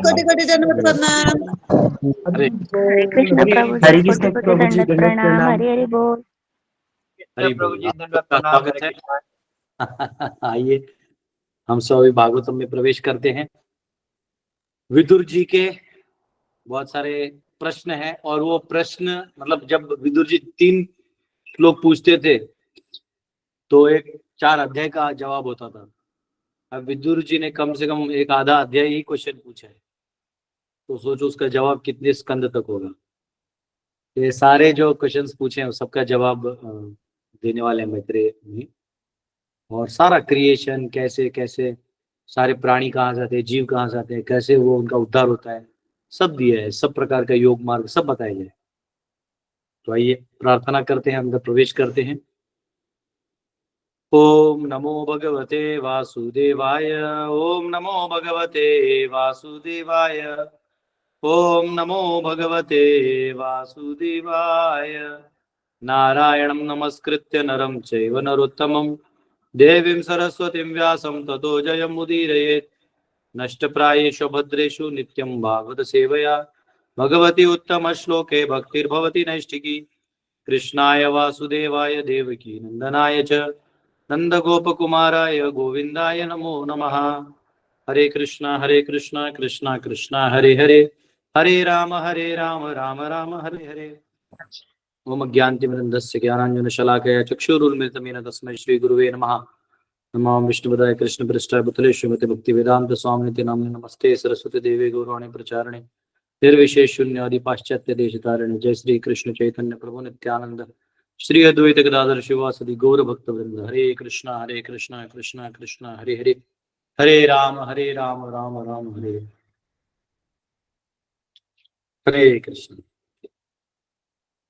कोटि कोटि दंडवत प्रणाम। हरे कृष्ण प्रभु जी कोटि कोटि दंडवत प्रणाम। हरि हरि बोल। हरि प्रभु जी दंडवत प्रणाम। स्वागत है। आइए हम सब अभी भागवतम में प्रवेश करते हैं। विदुर जी के बहुत सारे प्रश्न हैं और वो प्रश्न मतलब जब विदुर जी 3 श्लोक पूछते थे तो एक 4 अध्याय का जवाब होता था। अब विदुर जी ने कम से कम एक आधा अध्याय ही क्वेश्चन पूछा है, तो सोचो उसका जवाब कितने स्कंद तक होगा। ये सारे जो क्वेश्चंस पूछे हैं सबका जवाब देने वाले मैत्रेय जी। और सारा क्रिएशन कैसे कैसे सारे प्राणी कहाँ से आते हैं, जीव कहाँ से आते हैं, कैसे वो उनका उद्धार होता है, सब दिया है। सब प्रकार का योग मार्ग सब बताया गया है। तो आइए प्रार्थना करते हैं, अंदर प्रवेश करते हैं। ओम नमो भगवते वासुदेवाय। ओम नमो भगवते वासुदेवाय। ओम नमो भगवते वासुदेवाय। नारायणं नमस्कृत्य नरं चैव नरोत्तमं देवीं सरस्वतीं व्यासं ततो जयमुदीरयेत्। नष्टप्रायेषु भद्रेषु नित्यं भागवत सेवया भगवती उत्तम श्लोके भक्तिर्भवति नैष्ठिकी। कृष्णाय वासुदेवाय देवकी नंदनाय च नंदगोपकुमाराय गोविंदाय नमो नमः। हरे कृष्णा कृष्णा कृष्णा हरे हरे, हरे राम राम राम हरे हरे। ओम ज्ञानतिमिरन्धस्य ज्ञानाञ्जनशलाकया चक्षुरुन्मिलितं तस्मै श्रीगुरुवे नमः। नमो विष्णुपदाय कृष्णपृष्ठाय भूतले श्रीमते भक्तिवेदांत स्वामिनिति नामिने नमस्ते सरस्वती देवे गौरवाणी प्रचारिणे निर्विशेष शून्यादि पाश्चात्य देशतारिणे। जय श्री कृष्ण चैतन्य प्रभु नित्यानंद श्री अद्वैत गदाधर शिवासदि गौर भक्तवृंद। हरे कृष्णा कृष्णा कृष्णा हरे हरे, हरे राम राम राम हरे हरे कृष्ण।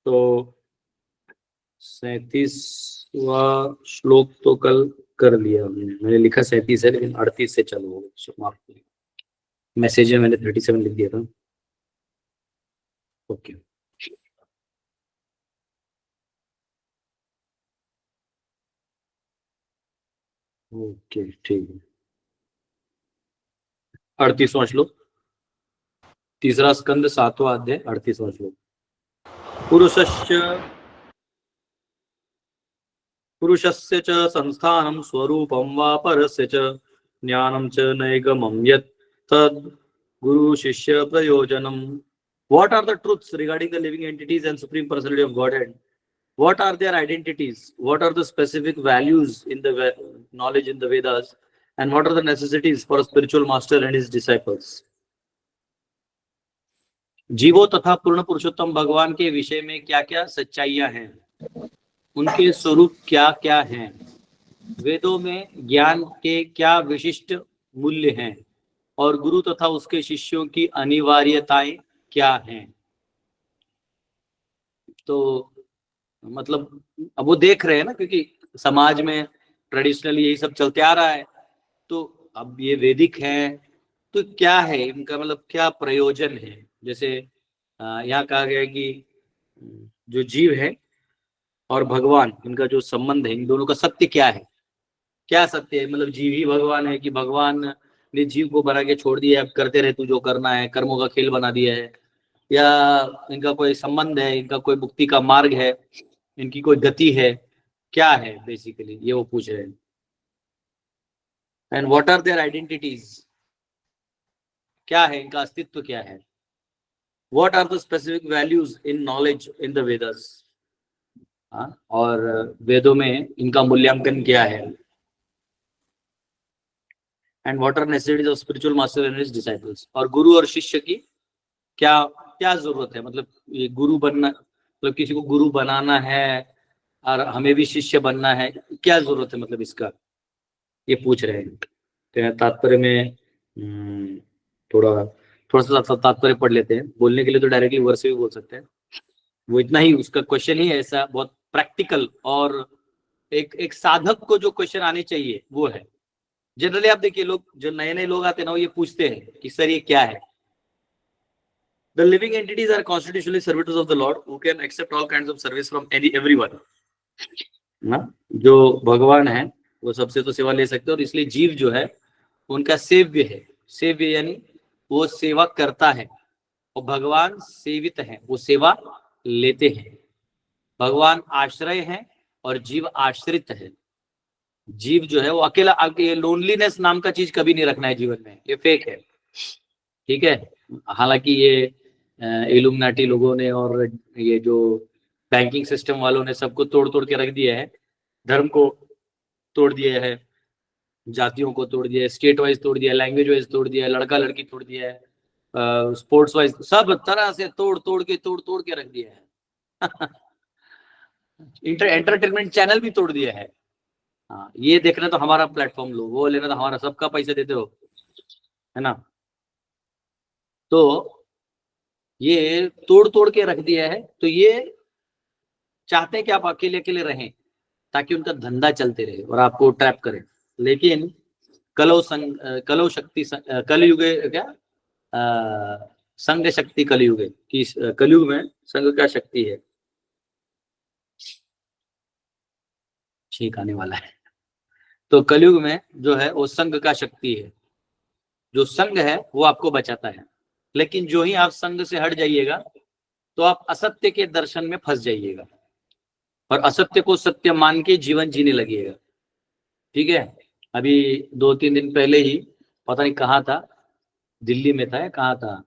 तो 37वां श्लोक तो कल कर लिया मैंने लिखा 37 है लेकिन 38 से चालू हो। मैसेज में मैंने 37 लिख दिया था। ओके ओके ठीक है। 38वां श्लोक, तीसरा स्कंद 7वां अध्याय 38वां श्लोक। पुरुषस्य च संस्थानं स्वरूपं वा परस्य च ज्ञानं च नैगमं यत् तद् गुरु शिष्य प्रयोजनम्। What are the truths regarding the living entities and supreme personality of Godhead? What are their identities? What are the specific values in the knowledge in the Vedas? And what are the necessities for a spiritual master and his disciples? जीवों तथा पूर्ण पुरुषोत्तम भगवान के विषय में क्या क्या सच्चाइयां हैं, उनके स्वरूप क्या क्या हैं, वेदों में ज्ञान के क्या विशिष्ट मूल्य हैं, और गुरु तथा उसके शिष्यों की अनिवार्यताएं क्या हैं। तो मतलब अब वो देख रहे हैं ना, क्योंकि समाज में ट्रेडिशनली यही सब चलते आ रहा है। तो अब ये वैदिक है तो क्या है इनका, मतलब क्या प्रयोजन है। जैसे यहाँ कहा गया है कि जो जीव है और भगवान, इनका जो संबंध है, इन दोनों का सत्य क्या है। क्या सत्य है, मतलब जीव ही भगवान है कि भगवान ने जीव को बना के छोड़ दिया है, अब करते रहे तू जो करना है, कर्मों का खेल बना दिया है, या इनका कोई संबंध है, इनका कोई मुक्ति का मार्ग है, इनकी कोई गति है, क्या है बेसिकली ये वो पूछ रहे हैं। And what are their identities, क्या है इनका अस्तित्व क्या है। What are the specific values in knowledge in the Vedas, और वेदों में इनका मूल्यांकन क्या है। And what are necessities of spiritual master and his disciples, और गुरु और शिष्य की क्या क्या जरूरत है। मतलब ये गुरु बनना, मतलब किसी को गुरु बनाना है और हमें भी शिष्य बनना है, क्या जरूरत है, मतलब इसका ये पूछ रहे हैं। तो तात्पर्य में थोड़ा सा तात्पर्य पढ़ लेते हैं। बोलने के लिए तो डायरेक्टली वर्ड से भी बोल सकते हैं, वो इतना ही उसका क्वेश्चन ही ऐसा बहुत प्रैक्टिकल, और एक साधक को जो क्वेश्चन आने चाहिए वो है। जनरली आप देखिए, लोग जो नए नए लोग आते हैं ना, वो ये पूछते हैं कि सर ये क्या है। The living entities are constitutionally servitors of the Lord who can accept all kinds of service from everyone. ना, जो भगवान है वो सबसे तो सेवा ले सकते हैं, और इसलिए जीव जो है उनका सेव्य है। सेव्य यानी वो सेवा करता है और भगवान सेवित है, वो सेवा लेते हैं। भगवान आश्रय है और जीव आश्रित है। जीव जो है वो अकेला, ये लोनलीनेस नाम का चीज कभी नहीं रखना है जीवन में, ये फेक है, ठीक है। हालांकि ये इल्यूमिनाटी लोगों ने और ये जो बैंकिंग सिस्टम वालों ने सबको तोड़ तोड़ के रख दिया है, धर्म को तोड़ दिया है, जातियों को तोड़ दिया है, स्टेट वाइज तोड़ दिया है, लैंग्वेज वाइज तोड़ दिया है, लड़का लड़की तोड़ दिया है, स्पोर्ट्स वाइज सब तरह से तोड़ तोड़ के रख दिया है। एंटरटेनमेंट चैनल भी तोड़ दिया है। हाँ, ये देखना तो हमारा प्लेटफॉर्म लो, वो लेना तो हमारा, सबका पैसा देते हो, है ना। तो ये तोड़ तोड़ के रख दिया है। तो ये चाहते हैं कि आप अकेले अकेले रहें ताकि उनका धंधा चलते रहे और आपको ट्रैप करें। लेकिन कलो शक्ति कलयुगे क्या संघ शक्ति कलयुगे कि कलयुग में संघ का शक्ति है, ठीक आने वाला है। तो कलयुग में जो है वो संघ का शक्ति है। जो संघ है वो आपको बचाता है। लेकिन जो ही आप संघ से हट जाइएगा तो आप असत्य के दर्शन में फंस जाइएगा और असत्य को सत्य मान के जीवन जीने लगिएगा, ठीक है। अभी 2-3 दिन पहले ही पता नहीं कहाँ था, दिल्ली में था या कहाँ था,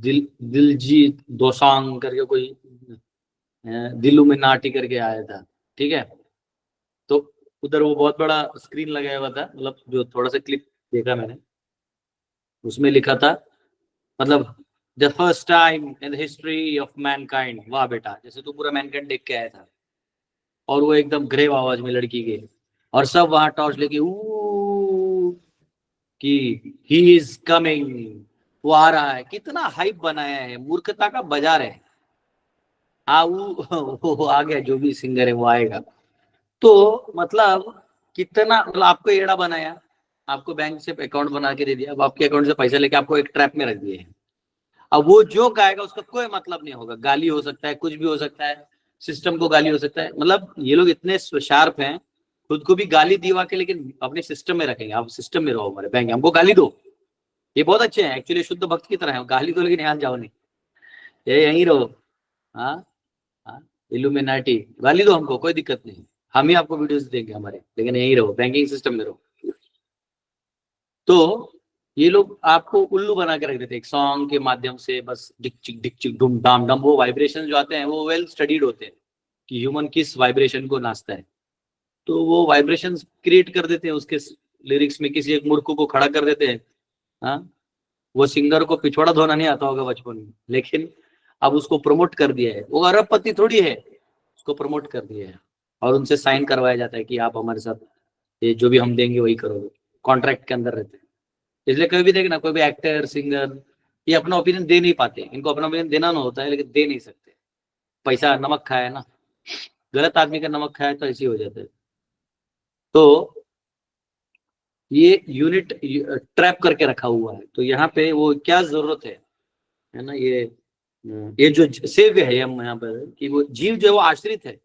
दिलजीत दोसांग करके कोई दिल्लू में नाटी करके आया था, ठीक है। तो उधर वो बहुत बड़ा स्क्रीन लगाया हुआ था, मतलब जो थोड़ा सा क्लिप देखा मैंने, उसमें लिखा था मतलब the first time in the history of Mankind. वाह बेटा, जैसे तू पूरा मैनकाइंड देख के आया था। और वो एकदम ग्रेव आवाज में लड़की के, और सब वहां टॉर्च लेके कि ही इज कमिंग, वो आ रहा है। कितना हाइप बनाया है, मूर्खता का बाजार है। वो आ गया, जो भी सिंगर है वो आएगा। तो मतलब कितना, मतलब आपको एड़ा बनाया, आपको बैंक से अकाउंट बना के दे दिया, अब आपके अकाउंट से पैसा लेके आपको एक ट्रैप में रख दिए हैं। अब वो जो गाएगा उसका कोई मतलब नहीं होगा, गाली हो सकता है, कुछ भी हो सकता है, सिस्टम को गाली हो सकता है। मतलब ये लोग इतने शार्प हैं, खुद को भी गाली दिवा के लेकिन अपने सिस्टम में रखेंगे। आप सिस्टम में रहो, हमारे बैंक हमको गाली दो, ये बहुत अच्छे हैं एक्चुअली, शुद्ध भक्त की तरह है, गाली दो लेकिन यहाँ जाओ नहीं, ये यहीं रहो। हाँ हाँ, इल्यूमिनाटी गाली दो हमको, कोई दिक्कत नहीं, हम ही आपको वीडियोस देंगे हमारे, लेकिन यहीं रहो, बैंकिंग सिस्टम में रहो। तो ये लोग आपको उल्लू बना के रख देते हैं एक सॉन्ग के माध्यम से, बस डिक चिक डुम डाम डम। वो वाइब्रेशन जो आते हैं वो वेल स्टडीड होते हैं कि ह्यूमन किस वाइब्रेशन को नाचता है। तो वो वाइब्रेशन क्रिएट कर देते हैं उसके लिरिक्स में, किसी एक मूर्ख को खड़ा कर देते हैं। हाँ, वो सिंगर को पिछवाड़ा धोना नहीं आता होगा बचपन में, लेकिन अब उसको प्रमोट कर दिया है। वो अरबपति थोड़ी है, उसको प्रमोट कर दिया है और उनसे साइन करवाया जाता है कि आप हमारे साथ ये जो भी हम देंगे वही करोगे, कॉन्ट्रैक्ट के अंदर रहते हैं। इसलिए कभी भी देखना, कोई भी एक्टर सिंगर ये अपना ओपिनियन दे नहीं पाते, इनको अपना ओपिनियन देना ना होता है लेकिन दे नहीं सकते। पैसा नमक खाया ना, गलत आदमी का नमक खाया तो ऐसे हो जाता है। तो ये यूनिट ट्रैप करके रखा हुआ है। तो यहाँ पे वो क्या जरूरत है ना, ये जो सेव्य है हम यहाँ पर कि वो जीव जो है वो आश्रित है।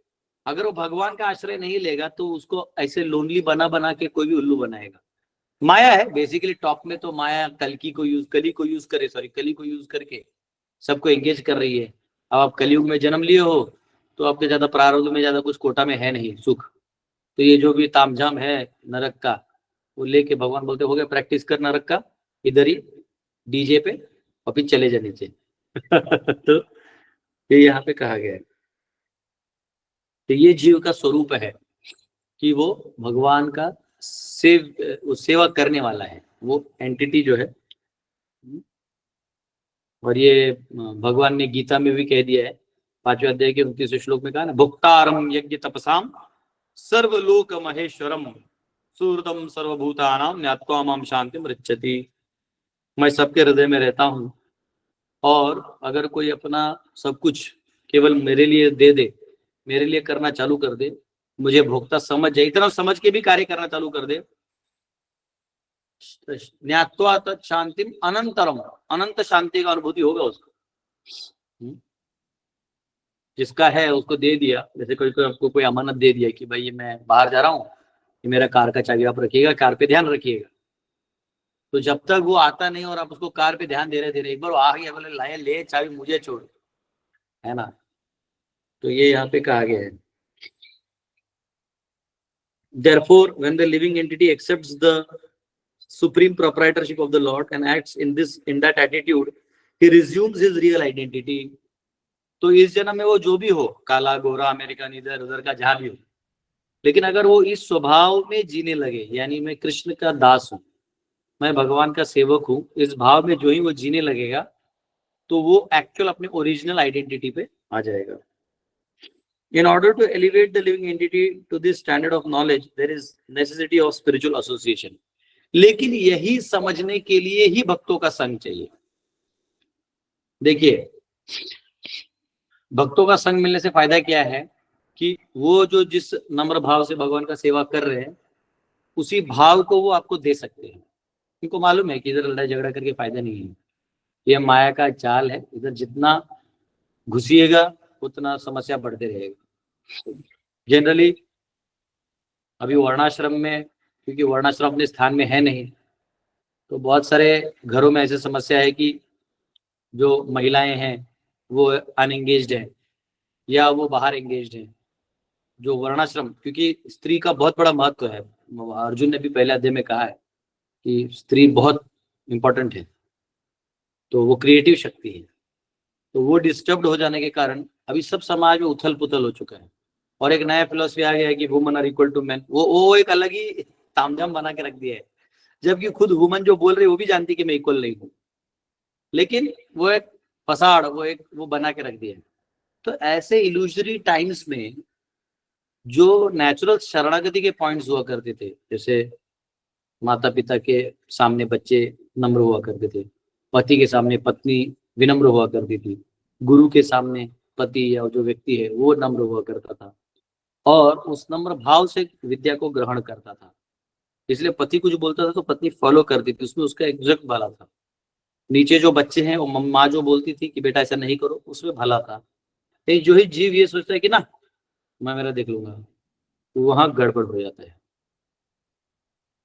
अगर वो भगवान का आश्रय नहीं लेगा तो उसको ऐसे लोनली बना बना के कोई भी उल्लू बनाएगा। माया है बेसिकली टॉप में, तो माया कली को यूज करके सबको एंगेज कर रही है। अब आप कलयुग में जन्म लिए हो तो आपके ज्यादा प्रारब्ध में ज्यादा कुछ कोटा में है नहीं सुख। तो ये जो भी तामझाम है नरक का, वो लेके भगवान बोलते हो गया प्रैक्टिस कर नरक का, इधर ही डीजे पे, और फिर चले जा नीचे। तो ये यहाँ पे कहा गया है। तो ये जीव का स्वरूप है कि वो भगवान का सेवा करने वाला है, वो एंटिटी जो है। और ये भगवान ने गीता में भी कह दिया है, 5वें अध्याय के 29वें श्लोक में कहा ना, भुक्तारम यज्ञ तपसाम सर्वलोक महेश्वरम सूर्यम सर्वभूतानाम ज्ञात्वा माम शांति मृच्छति। मैं सबके हृदय में रहता हूँ, और अगर कोई अपना सब कुछ केवल मेरे लिए दे दे, मेरे लिए करना चालू कर दे, मुझे भोक्ता समझ जाए, इतना समझ के भी कार्य करना चालू कर दे, ज्ञात्वा तत् शांतिम अनंतरम, अनंत शांति का अनुभूति होगा उसको। जिसका है उसको दे दिया, जैसे कोई आपको कोई अमानत दे दिया कि भाई ये मैं बाहर जा रहा हूँ, ये मेरा कार का चाबी आप रखिएगा, कार पे ध्यान रखिएगा। तो जब तक वो आता नहीं और आप उसको कार पे ध्यान दे रहे एक बार वो आ गया, बोले लाए ले चाबी मुझे छोड़, है ना। तो ये यहाँ पे कहा गया है, therefore when the living entity accepts the supreme proprietorship of the Lord and acts in that attitude, he resumes his real identity. तो इस जन्म में वो जो भी हो, काला गोरा अमेरिकन इधर उधर का जहां भी हो, लेकिन अगर वो इस स्वभाव में जीने लगे, यानी मैं कृष्ण का दास हूं, मैं भगवान का सेवक हूं, इस भाव में जो ही वो जीने लगेगा तो वो एक्चुअल अपने ओरिजिनल आइडेंटिटी पे आ जाएगा। In order to elevate the living entity to this standard of knowledge, there is necessity of spiritual association. लेकिन यही समझने के लिए ही भक्तों का संग चाहिए। देखिए, भक्तों का संग मिलने से फायदा क्या है कि वो जो जिस नम्र भाव से भगवान का सेवा कर रहे हैं, उसी भाव को वो आपको दे सकते हैं। उनको मालूम है कि इधर लड़ाई झगड़ा करके फायदा नहीं है, ये माया का जाल है, इधर जितना घुसिएगा उतना समस्या बढ़ते रहेगा। जनरली अभी वर्णाश्रम में, क्योंकि वर्णाश्रम अपने स्थान में है नहीं, तो बहुत सारे घरों में ऐसी समस्या है कि जो महिलाएं हैं वो अनएंगेज्ड हैं या वो बाहर एंगेज्ड हैं। जो वर्णाश्रम, क्योंकि स्त्री का बहुत बड़ा महत्व है, अर्जुन ने भी पहले अध्याय में कहा है कि स्त्री बहुत इंपॉर्टेंट है, तो वो क्रिएटिव शक्ति है। तो वो डिस्टर्ब्ड हो जाने के कारण अभी सब समाज में उथल पुथल हो चुका है और एक नया फिलोसफी आ गया है कि woman are equal to man. वो एक अलग ही तामझाम बना के रख दिया है, जबकि खुद वुमन जो बोल रही है वो भी जानती है कि मैं इक्वल नहीं हूँ, लेकिन वो एक फसाड़, वो बना के रख दिया है। तो ऐसे इल्यूजरी टाइम्स में जो नेचुरल शरणागति के पॉइंट्स हुआ करते थे, जैसे माता पिता के सामने बच्चे नम्र हुआ करते थे, पति के सामने पत्नी विनम्र हुआ करती थी, गुरु के सामने पति या जो व्यक्ति है वो नम्र हुआ करता था और उस नम्र भाव से विद्या को ग्रहण करता था। इसलिए पति कुछ बोलता था तो पत्नी फॉलो करती थी, उसमें उसका एग्जैक्ट भला था। नीचे जो बच्चे हैं वो माँ जो बोलती थी कि बेटा ऐसा नहीं करो, उसमें भला था। लेकिन जो ही जीव ये सोचता है कि ना मैं मेरा देख लूंगा, तो वहां गड़बड़ हो जाता है,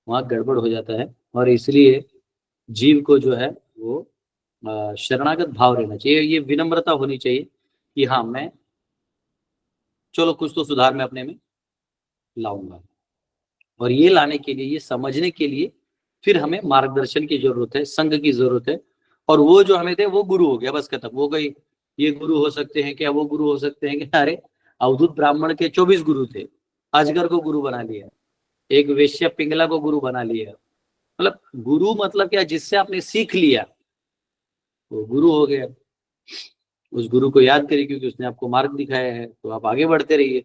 वहां गड़बड़ हो जाता है। और इसलिए जीव को जो है वो शरणागत भाव रहना चाहिए, ये विनम्रता होनी चाहिए कि हाँ मैं चलो कुछ तो सुधार मैं अपने में लाऊंगा। और ये लाने के लिए, ये समझने के लिए फिर हमें मार्गदर्शन की जरूरत है, संघ की जरूरत है। और वो जो हमें थे वो गुरु हो गया, बस खत्म। वो कोई ये गुरु हो सकते हैं क्या, वो गुरु हो सकते हैं क्या? अरे अवधूत ब्राह्मण के 24 गुरु थे, अजगर को गुरु बना लिया, एक वेश्या पिंगला को गुरु बना लिया। मतलब गुरु मतलब क्या, जिससे आपने सीख लिया वो गुरु हो गया। उस गुरु को याद करिए क्योंकि उसने आपको मार्ग दिखाया है, तो आप आगे बढ़ते रहिए।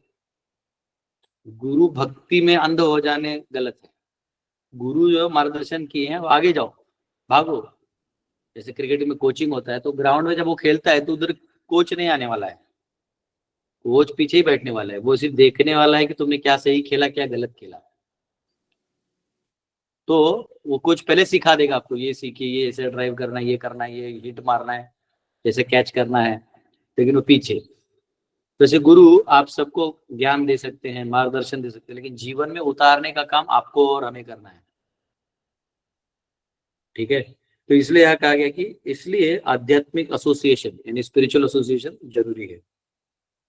गुरु भक्ति में अंध हो जाने गलत है। गुरु जो मार्गदर्शन किए हैं वो आगे जाओ, भागो। जैसे क्रिकेट में कोचिंग होता है तो ग्राउंड में जब वो खेलता है तो उधर कोच नहीं आने वाला है, कोच पीछे ही बैठने वाला है, वो सिर्फ देखने वाला है कि तुमने क्या सही खेला क्या गलत खेला। तो वो कोच पहले सिखा देगा आपको, ये सीखिए, ये ऐसे ड्राइव करना है, ये करना है, ये हिट मारना है, जैसे कैच करना है, लेकिन वो पीछे। वैसे गुरु आप सबको ज्ञान दे सकते हैं, मार्गदर्शन दे सकते हैं, लेकिन जीवन में उतारने का काम आपको और हमें करना है। ठीक है, तो इसलिए यहाँ कहा गया कि इसलिए आध्यात्मिक एसोसिएशन यानी स्पिरिचुअल एसोसिएशन जरूरी है।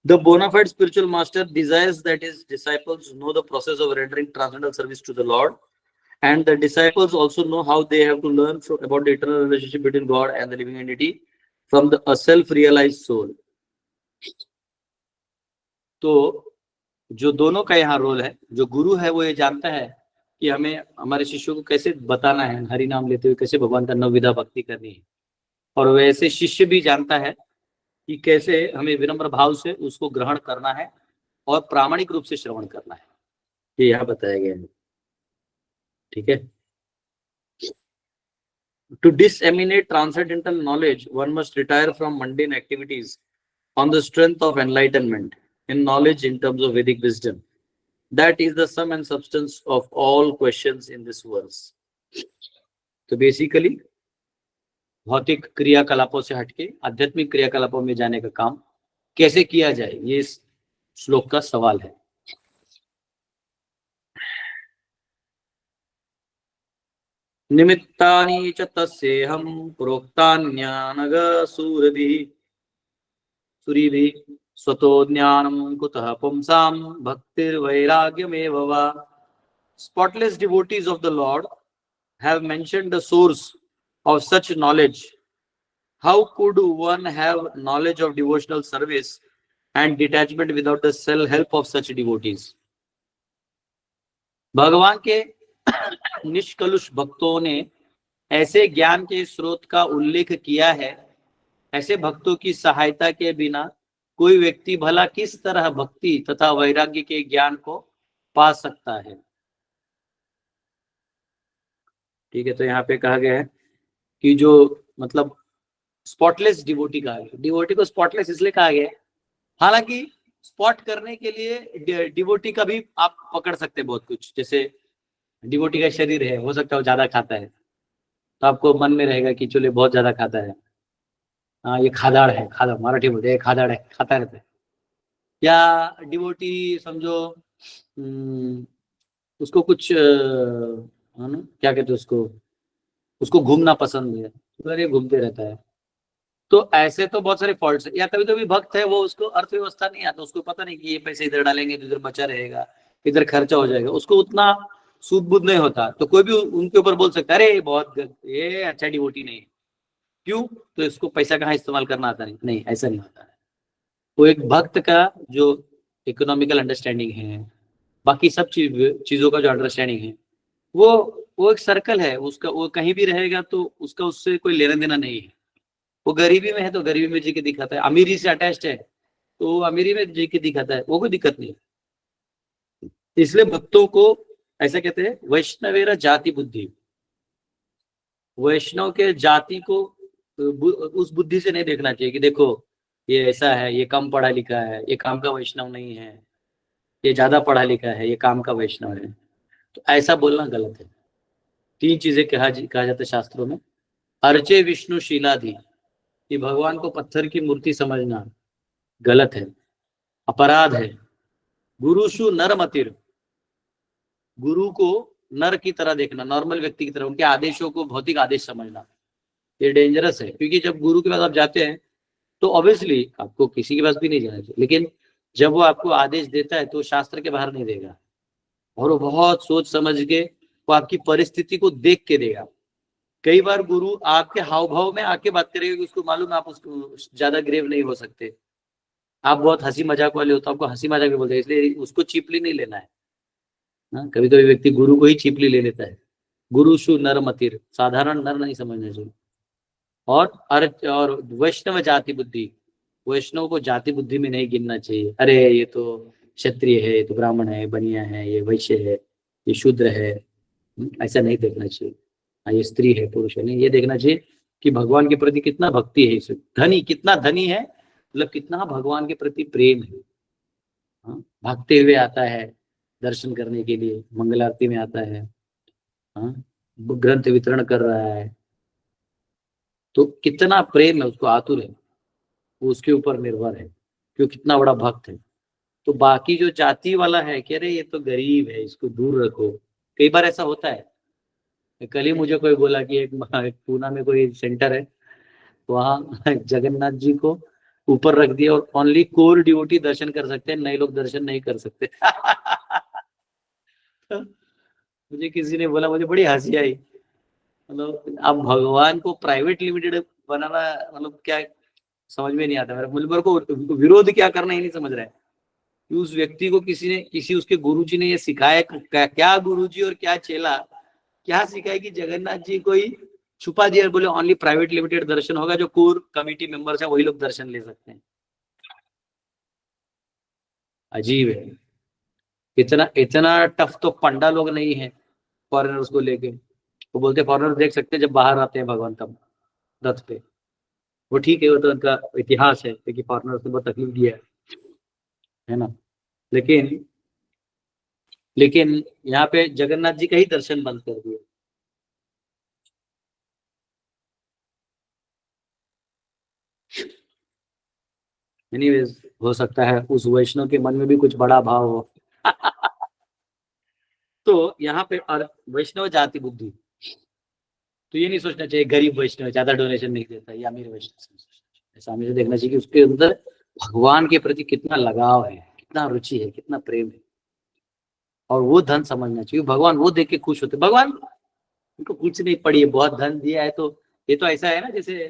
The bona fide spiritual master desires that his disciples know the process of rendering transcendental service to the Lord, and the disciples also know how they have to learn about the eternal relationship between God and the living entity from a self-realized soul. तो जो दोनों का यहाँ role है, जो गुरु है वो ये जानता है कि हमें हमारे शिष्यों को कैसे बताना है, हरि नाम लेते हुए कैसे भगवान का नवविधा भक्ति करनी है, और वैसे शिष्य भी जानता है कि कैसे हमें विनम्र भाव से उसको ग्रहण करना है और प्रामाणिक रूप से श्रवण करना है, ये यहाँ बताया गया है। ठीक है, to disseminate transcendental knowledge one must retire from mundane activities on the strength of enlightenment in knowledge in terms of Vedic wisdom. That is the sum and substance of all questions in this verse. तो basically भौतिक क्रियाकलापों से हटके आध्यात्मिक क्रियाकलापों में जाने का काम कैसे किया जाए, ये इस श्लोक का सवाल है। निमित्तानि च तस्येहं प्रोक्तान्यानग सुरीभिः स्वतो ज्ञानं कुतः पुंसां भक्तिर्वैराग्यमेव वा. Spotless devotees of the Lord have mentioned the source of such knowledge. How could one have knowledge of devotional service and detachment without the self-help of such devotees? भगवान के निष्कलुष भक्तों ने ऐसे ज्ञान के स्रोत का उल्लेख किया है. ऐसे भक्तों की सहायता के बिना कोई व्यक्ति भला किस तरह भक्ति तथा वैराग्य के ज्ञान को पा सकता है. ठीक है, तो यहाँ पे कहा गया है कि जो मतलब स्पॉटलेस डिवोटी कहा गया. डिवोटी को स्पॉटलेस इसलिए कहा गया है, हालांकि स्पॉट करने के लिए डिवोटी का भी आप पकड़ सकते हैं बहुत कुछ. जैसे डिवोटी का शरीर है, हो सकता है वो ज्यादा खाता है, तो आपको मन में रहेगा कि चलो बहुत ज्यादा खाता है, हाँ ये खादाड़ है, खादा मराठी बोलते हैं, खादाड़ है, खाता रहता है. या डिवोटी समझो उसको कुछ है ना, क्या कहते हैं उसको घूमना पसंद है, तो अरे घूमते रहता है. तो ऐसे तो बहुत सारे फॉल्ट्स है. या कभी कभी भक्त है, वो उसको अर्थव्यवस्था नहीं आता, उसको पता नहीं कि ये पैसे इधर डालेंगे तो इधर बचा रहेगा, इधर खर्चा हो जाएगा, उसको उतना सूद बुद्ध नहीं होता, तो कोई भी उनके ऊपर बोल सकता है अरे ये अच्छा डिवोटी नहीं है. क्यों? तो इसको पैसा कहाँ इस्तेमाल करना आता नहीं. नहीं, ऐसा नहीं होता है. वो एक भक्त का जो इकोनॉमिकल अंडरस्टैंडिंग है, बाकी सब चीजों का जो अंडरस्टैंडिंग है, वो एक सर्कल है उसका. वो कहीं भी रहेगा तो उसका उससे कोई लेना देना नहीं है. वो गरीबी में है तो गरीबी में जी के दिखाता है, अमीरी से अटैच्ड है तो वो अमीरी में जी के दिखाता है, वो कोई दिक्कत नहीं. इसलिए भक्तों को ऐसा कहते हैं वैष्णवेरा जाति बुद्धि. वैष्णव के जाति को उस बुद्धि से नहीं देखना चाहिए कि देखो ये ऐसा है, ये कम पढ़ा लिखा है, ये काम का वैष्णव नहीं है, ये ज्यादा पढ़ा लिखा है, ये काम का वैष्णव है. तो ऐसा बोलना गलत है. 3 चीजें कहा जाता है शास्त्रों में. अर्चे विष्णु शीलाधि, कि भगवान को पत्थर की मूर्ति समझना गलत है, अपराध है. गुरुषु नरमतिर, गुरु को नर की तरह देखना, नॉर्मल व्यक्ति की तरह, उनके आदेशों को भौतिक आदेश समझना, ये डेंजरस है. क्योंकि जब गुरु के पास आप जाते हैं तो ऑब्वियसली आपको किसी के पास भी नहीं जाना चाहिए, लेकिन जब वो आपको आदेश देता है तो शास्त्र के बाहर नहीं देगा, और वो बहुत सोच समझ के वो आपकी परिस्थिति को देख के देगा. कई बार गुरु आपके हाव भाव में आके बात करेगा, उसको मालूम है आप उसको ज्यादा ग्रेव नहीं हो सकते, आप बहुत हंसी मजाक वाले हो तो आपको हंसी मजाक भी बोलते हैं, इसलिए उसको चीपली नहीं लेना है. कभी कभी व्यक्ति गुरु को ही चीपली ले लेता है. गुरु शु नर मतिर, साधारण नर नहीं समझना चाहिए. और वैष्णव जाति बुद्धि, वैष्णव को जाति बुद्धि में नहीं गिनना चाहिए. अरे ये तो क्षत्रिय है, ये तो ब्राह्मण है, बनिया है, ये वैश्य है, ये शूद्र है, ऐसा नहीं देखना चाहिए. ये स्त्री है, पुरुष है, नहीं, ये देखना चाहिए कि भगवान के प्रति कितना भक्ति है. इसे धनी कितना धनी है, मतलब कितना भगवान के प्रति प्रेम है. भागते हुए आता है दर्शन करने के लिए, मंगल आरती में आता है, ग्रंथ वितरण कर रहा है, तो कितना प्रेम है, उसको आतुर है, वो उसके ऊपर निर्भर है कि वो कितना बड़ा भक्त है. तो बाकी जो जाति वाला है कि अरे ये तो गरीब है, इसको दूर रखो, कई बार ऐसा होता है. कल ही मुझे कोई बोला कि एक पूना में कोई सेंटर है, वहाँ जगन्नाथ जी को ऊपर रख दिया और ओनली कोर डिवोटी दर्शन कर सकते हैं, नए लोग दर्शन नहीं कर सकते. तो मुझे किसी ने बोला, मुझे बड़ी हंसी आई. मतलब अब भगवान को प्राइवेट लिमिटेड बनाना मतलब क्या, समझ में नहीं आता. मेरे को विरोध क्या करना ही नहीं समझ रहा है कि उस व्यक्ति को किसी उसके गुरुजी ने ये सिखाया, क्या गुरुजी और क्या चेला क्या सिखाया कि जगन्नाथ जी को ही छुपा दिया, बोले ओनली प्राइवेट लिमिटेड दर्शन होगा, जो कोर कमिटी मेंबर्स हैं वही लोग दर्शन ले सकते हैं. अजीब है. इतना टफ तो पंडा लोग नहीं है फॉरेनर्स को लेके. वो बोलते फॉरेनर देख सकते हैं जब बाहर आते हैं भगवान तब रथ पे. वो ठीक है, वो तो उनका इतिहास है क्योंकि फॉरेनर्स ने बहुत तकलीफ दिया है ना. लेकिन यहाँ पे जगन्नाथ जी का ही दर्शन बंद कर दिए. एनीवेज, हो सकता है उस वैष्णव के मन में भी कुछ बड़ा भाव हो. तो यहाँ पे वैष्णव जाति बुद्धि, तो ये नहीं सोचना चाहिए गरीब वैष्णव ज्यादा डोनेशन नहीं देता या अमीर वैष्णव, ऐसा हमें देखना चाहिए कि उसके अंदर भगवान के प्रति कितना लगाव है, कितना रुचि है, कितना प्रेम है, और वो धन समझना चाहिए। भगवान वो देख के खुश होते, भगवान उनको कुछ नहीं पड़ी है, बहुत धन दिया है, तो ये तो ऐसा है ना जैसे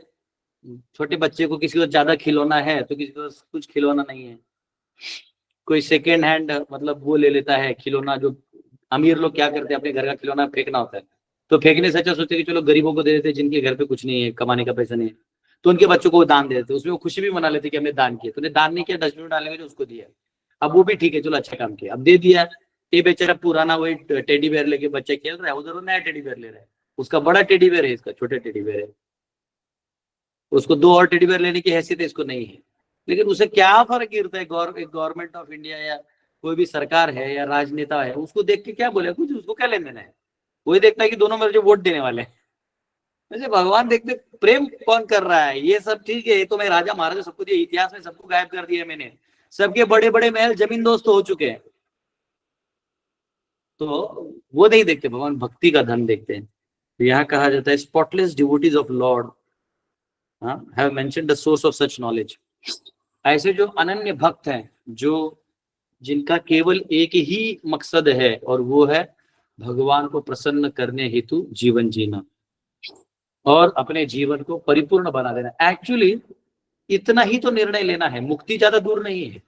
छोटे बच्चे को किसी को ज्यादा खिलौना है तो किसी को कुछ खिलौना नहीं है, कोई सेकेंड हैंड मतलब वो ले लेता है खिलौना। जो अमीर लोग क्या करते हैं, अपने घर का खिलौना फेंकना होता है, तो फेंकने से अच्छा सोचते कि चलो गरीबों को दे देते, जिनके घर पे कुछ नहीं है, कमाने का पैसा नहीं है, तो उनके बच्चों को दान दे देते, उसमें वो खुशी भी मना लेते कि हमने दान किया। तूने दान नहीं किया, डस्टबिन में डालेंगे जो उसको दिया, अब वो भी ठीक है, चलो अच्छा काम किया, अब दे दिया। ये बेचारा पुराना वही टेडी बेयर लेके बच्चा खेल रहा है, उधर वो नया टेडी बेयर ले रहा है, उसका बड़ा टेडी बेयर है, इसका छोटा टेडी बेयर है, उसको 2 और टेडी बेयर लेने की हैसियत इसको नहीं है। लेकिन उसे क्या फर्क गिरता है, गवर्नमेंट ऑफ इंडिया या कोई भी सरकार है या राजनेता है, उसको देख के क्या बोले, कुछ उसको क्या लेना देना है, वही देखता है कि दोनों में जो वोट देने वाले हैं। वैसे भगवान देखते प्रेम कौन कर रहा है, ये सब ठीक है, ये तो मैं राजा महाराजा सबको दिया, इतिहास में सबको गायब कर दिया मैंने, सबके बड़े बड़े महल जमीन दोस्त हो चुके हैं, तो वो नहीं देखते, भगवान भक्ति का धन देखते हैं। तो यहाँ कहा जाता है spotless devotees of Lord have mentioned the source of such knowledge. ऐसे जो अनन्य भक्त हैं, जो जिनका केवल एक ही मकसद है और वो है भगवान को प्रसन्न करने हेतु जीवन जीना और अपने जीवन को परिपूर्ण बना देना। एक्चुअली इतना ही तो निर्णय लेना है, मुक्ति ज्यादा दूर नहीं है,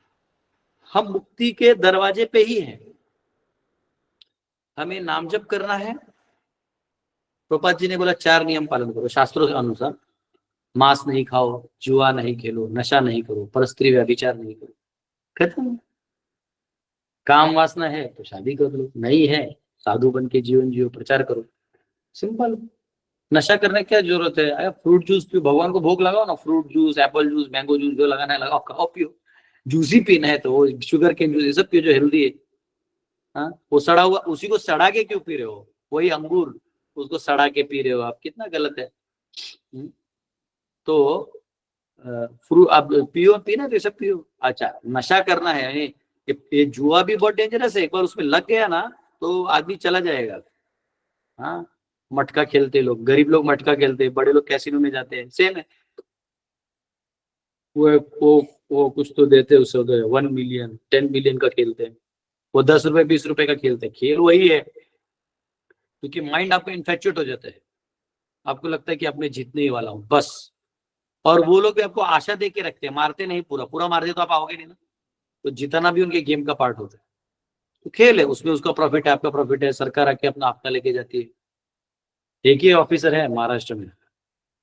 हम मुक्ति के दरवाजे पे ही हैं। हमें नाम जप करना है, प्रभुपाद जी ने बोला 4 नियम पालन करो शास्त्रों के अनुसार, मांस नहीं खाओ, जुआ नहीं खेलो, नशा नहीं करो, परस्त्री व्यभिचार नहीं करो, खत्म। काम वासना है तो शादी कर लो, नहीं है साधु बन के जीवन जियो, प्रचार करो, सिंपल। नशा करने की क्या जरूरत है, अरे फ्रूट जूस पियो, भगवान को भोग लगाओ ना, fruit juice, Apple juice, mango juice, जो लगाना है लगाओ, खाओ पियो। जूस ही पीना है तो वो शुगर केन जूस ये सब पियो जो हेल्दी है। हाँ, वो सड़ा हुआ, उसी को सड़ा के क्यों पी रहे हो, वही अंगूर उसको सड़ा के पी रहे हो आप, कितना गलत है। तो फ्रूट आप पियो, पीना तो सब पियो। अच्छा, नशा करना है, ये जुआ भी बहुत डेंजरस है, एक बार उसमें लग गया ना तो आदमी चला जाएगा। हाँ, मटका खेलते लोग, गरीब लोग मटका खेलते, बड़े लोग कैसीनो में जाते हैं, सेम है। वो कुछ तो देते हैं उससे, 1 मिलियन 10 मिलियन का खेलते हैं, वो 10 रुपए 20 रुपए का खेलते हैं, खेल वही है, क्योंकि माइंड आपका इन्फेक्चुएट हो जाता है, आपको लगता है कि आपने जीतने ही वाला हूँ बस। और वो लोग भी आपको आशा दे के रखते हैं, मारते नहीं, पूरा पूरा मार दे तो आप आओगे नहीं ना, तो जितना भी उनके गेम का पार्ट होता है, तो खेल है, उसमें उसका प्रॉफिट है, आपका प्रॉफिट है, सरकार आके अपना हफ्ता लेके जाती है। एक ही ऑफिसर है महाराष्ट्र में,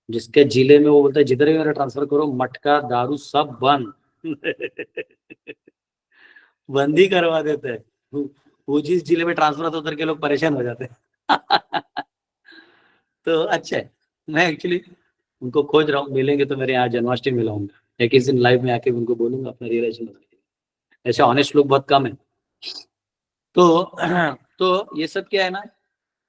जिसके जिले में वो बोलता है जिधर भी मेरा ट्रांसफर करो, मटका दारू सब बंद बंद ही करवा देते हैं। वो जिस जिले में ट्रांसफर होता है उधर के लोग परेशान हो जाते हैं तो अच्छा है, मैं एक्चुअली उनको खोज रहा हूँ, मिलेंगे तो मेरे यहाँ जन्माष्टमी मिलाऊंगा, या किसी दिन लाइव में आके उनको बोलूंगा अपना रियलाइजेशन बताइए। ऐसे ऑनेस्ट लोग बहुत कम है। तो ये सब क्या है ना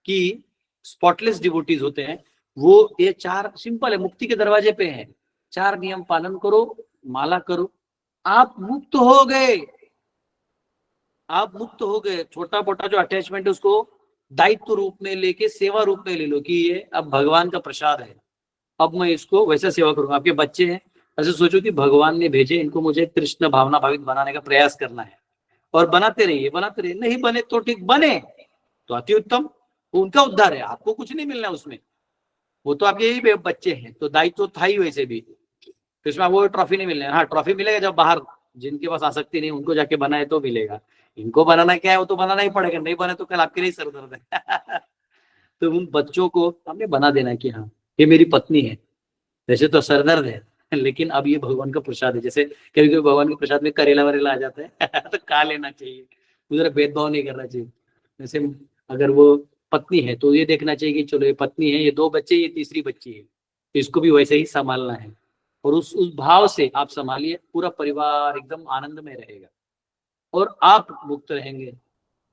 कि स्पॉटलेस डिवोटीज होते हैं, वो ये 4 सिंपल है, मुक्ति के दरवाजे पे है, 4 नियम पालन करो, माला करो, आप मुक्त हो गए, आप मुक्त हो गए। छोटा मोटा जो अटैचमेंट है उसको दायित्व रूप में लेके सेवा रूप में ले लो कि ये अब भगवान का प्रसाद है, अब मैं इसको वैसा सेवा करूंगा। आपके बच्चे हैं, ऐसे सोचो कि भगवान ने भेजे इनको मुझे कृष्ण भावना भावित बनाने का प्रयास करना है, और बनाते रहिए, बनाते रहिए, नहीं बने तो ठीक, बने तो अति उत्तम, उनका उद्धार है, आपको कुछ नहीं मिलना उसमें, वो तो आपके यही बच्चे हैं, तो दायित्व था ही वैसे भी, तो इसमें वो ट्रॉफी नहीं मिलने। हाँ, ट्रॉफी मिलेगा जब बाहर जिनके पास आसक्ति नहीं उनको जाके बनाए तो मिलेगा, इनको बनाना क्या है, वो तो बनाना ही पड़ेगा, नहीं बने तो कल आपके लिए सर दर्द है तो उन बच्चों को हमने बना देना है कि हाँ ये मेरी पत्नी है, वैसे तो सरदर्द है लेकिन अब ये भगवान का प्रसाद है। जैसे कभी कभी भगवान के प्रसाद में करेला वरेला आ जाता है तो खा लेना चाहिए, उधर भेदभाव नहीं करना चाहिए। जैसे अगर वो पत्नी है तो ये देखना चाहिए कि चलो ये पत्नी है, ये 2 बच्चे, ये तीसरी बच्ची है, तो इसको भी वैसे ही संभालना है, और उस भाव से आप संभालिए, पूरा परिवार एकदम आनंद में रहेगा और आप मुक्त रहेंगे।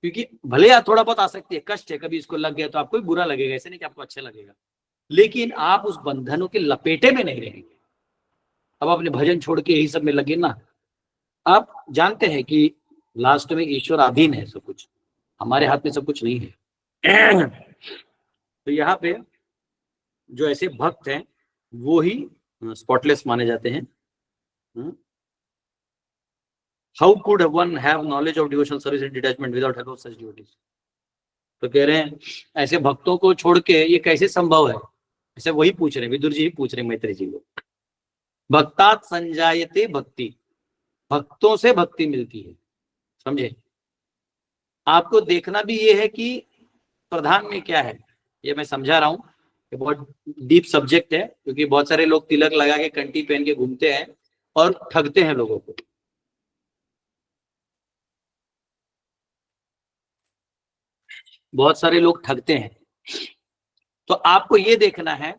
क्योंकि भले आप थोड़ा बहुत आ सकती है, कष्ट है, कभी इसको लग गया तो आपको भी बुरा लगेगा, ऐसे नहीं कि आपको अच्छा लगेगा, लेकिन आप उस बंधनों के लपेटे में नहीं रहेंगे। अब अपने भजन छोड़ के यही सब में लगे ना, आप जानते हैं कि लास्ट में ईश्वर अधीन है सब कुछ, हमारे हाथ में सब कुछ नहीं है तो यहाँ पे जो ऐसे भक्त हैं वो ही स्पॉटलेस माने जाते हैं। How could one have knowledge of devotional service and detachment without help of such devotees. तो कह रहे हैं ऐसे भक्तों को छोड़ के ये कैसे संभव है, ऐसे वही पूछ रहे हैं, विदुर जी ही पूछ रहे हैं मैत्री जी को। भक्तात संजायते भक्ति, भक्तों से भक्ति मिलती है, समझे। आपको देखना भी ये है कि प्रधान में क्या है, ये मैं समझा रहा हूं, ये बहुत डीप सब्जेक्ट है, क्योंकि बहुत सारे लोग तिलक लगा के कंठी पहन के घूमते हैं और ठगते हैं लोगों को। बहुत सारे लोग ठगते हैं। तो आपको ये देखना है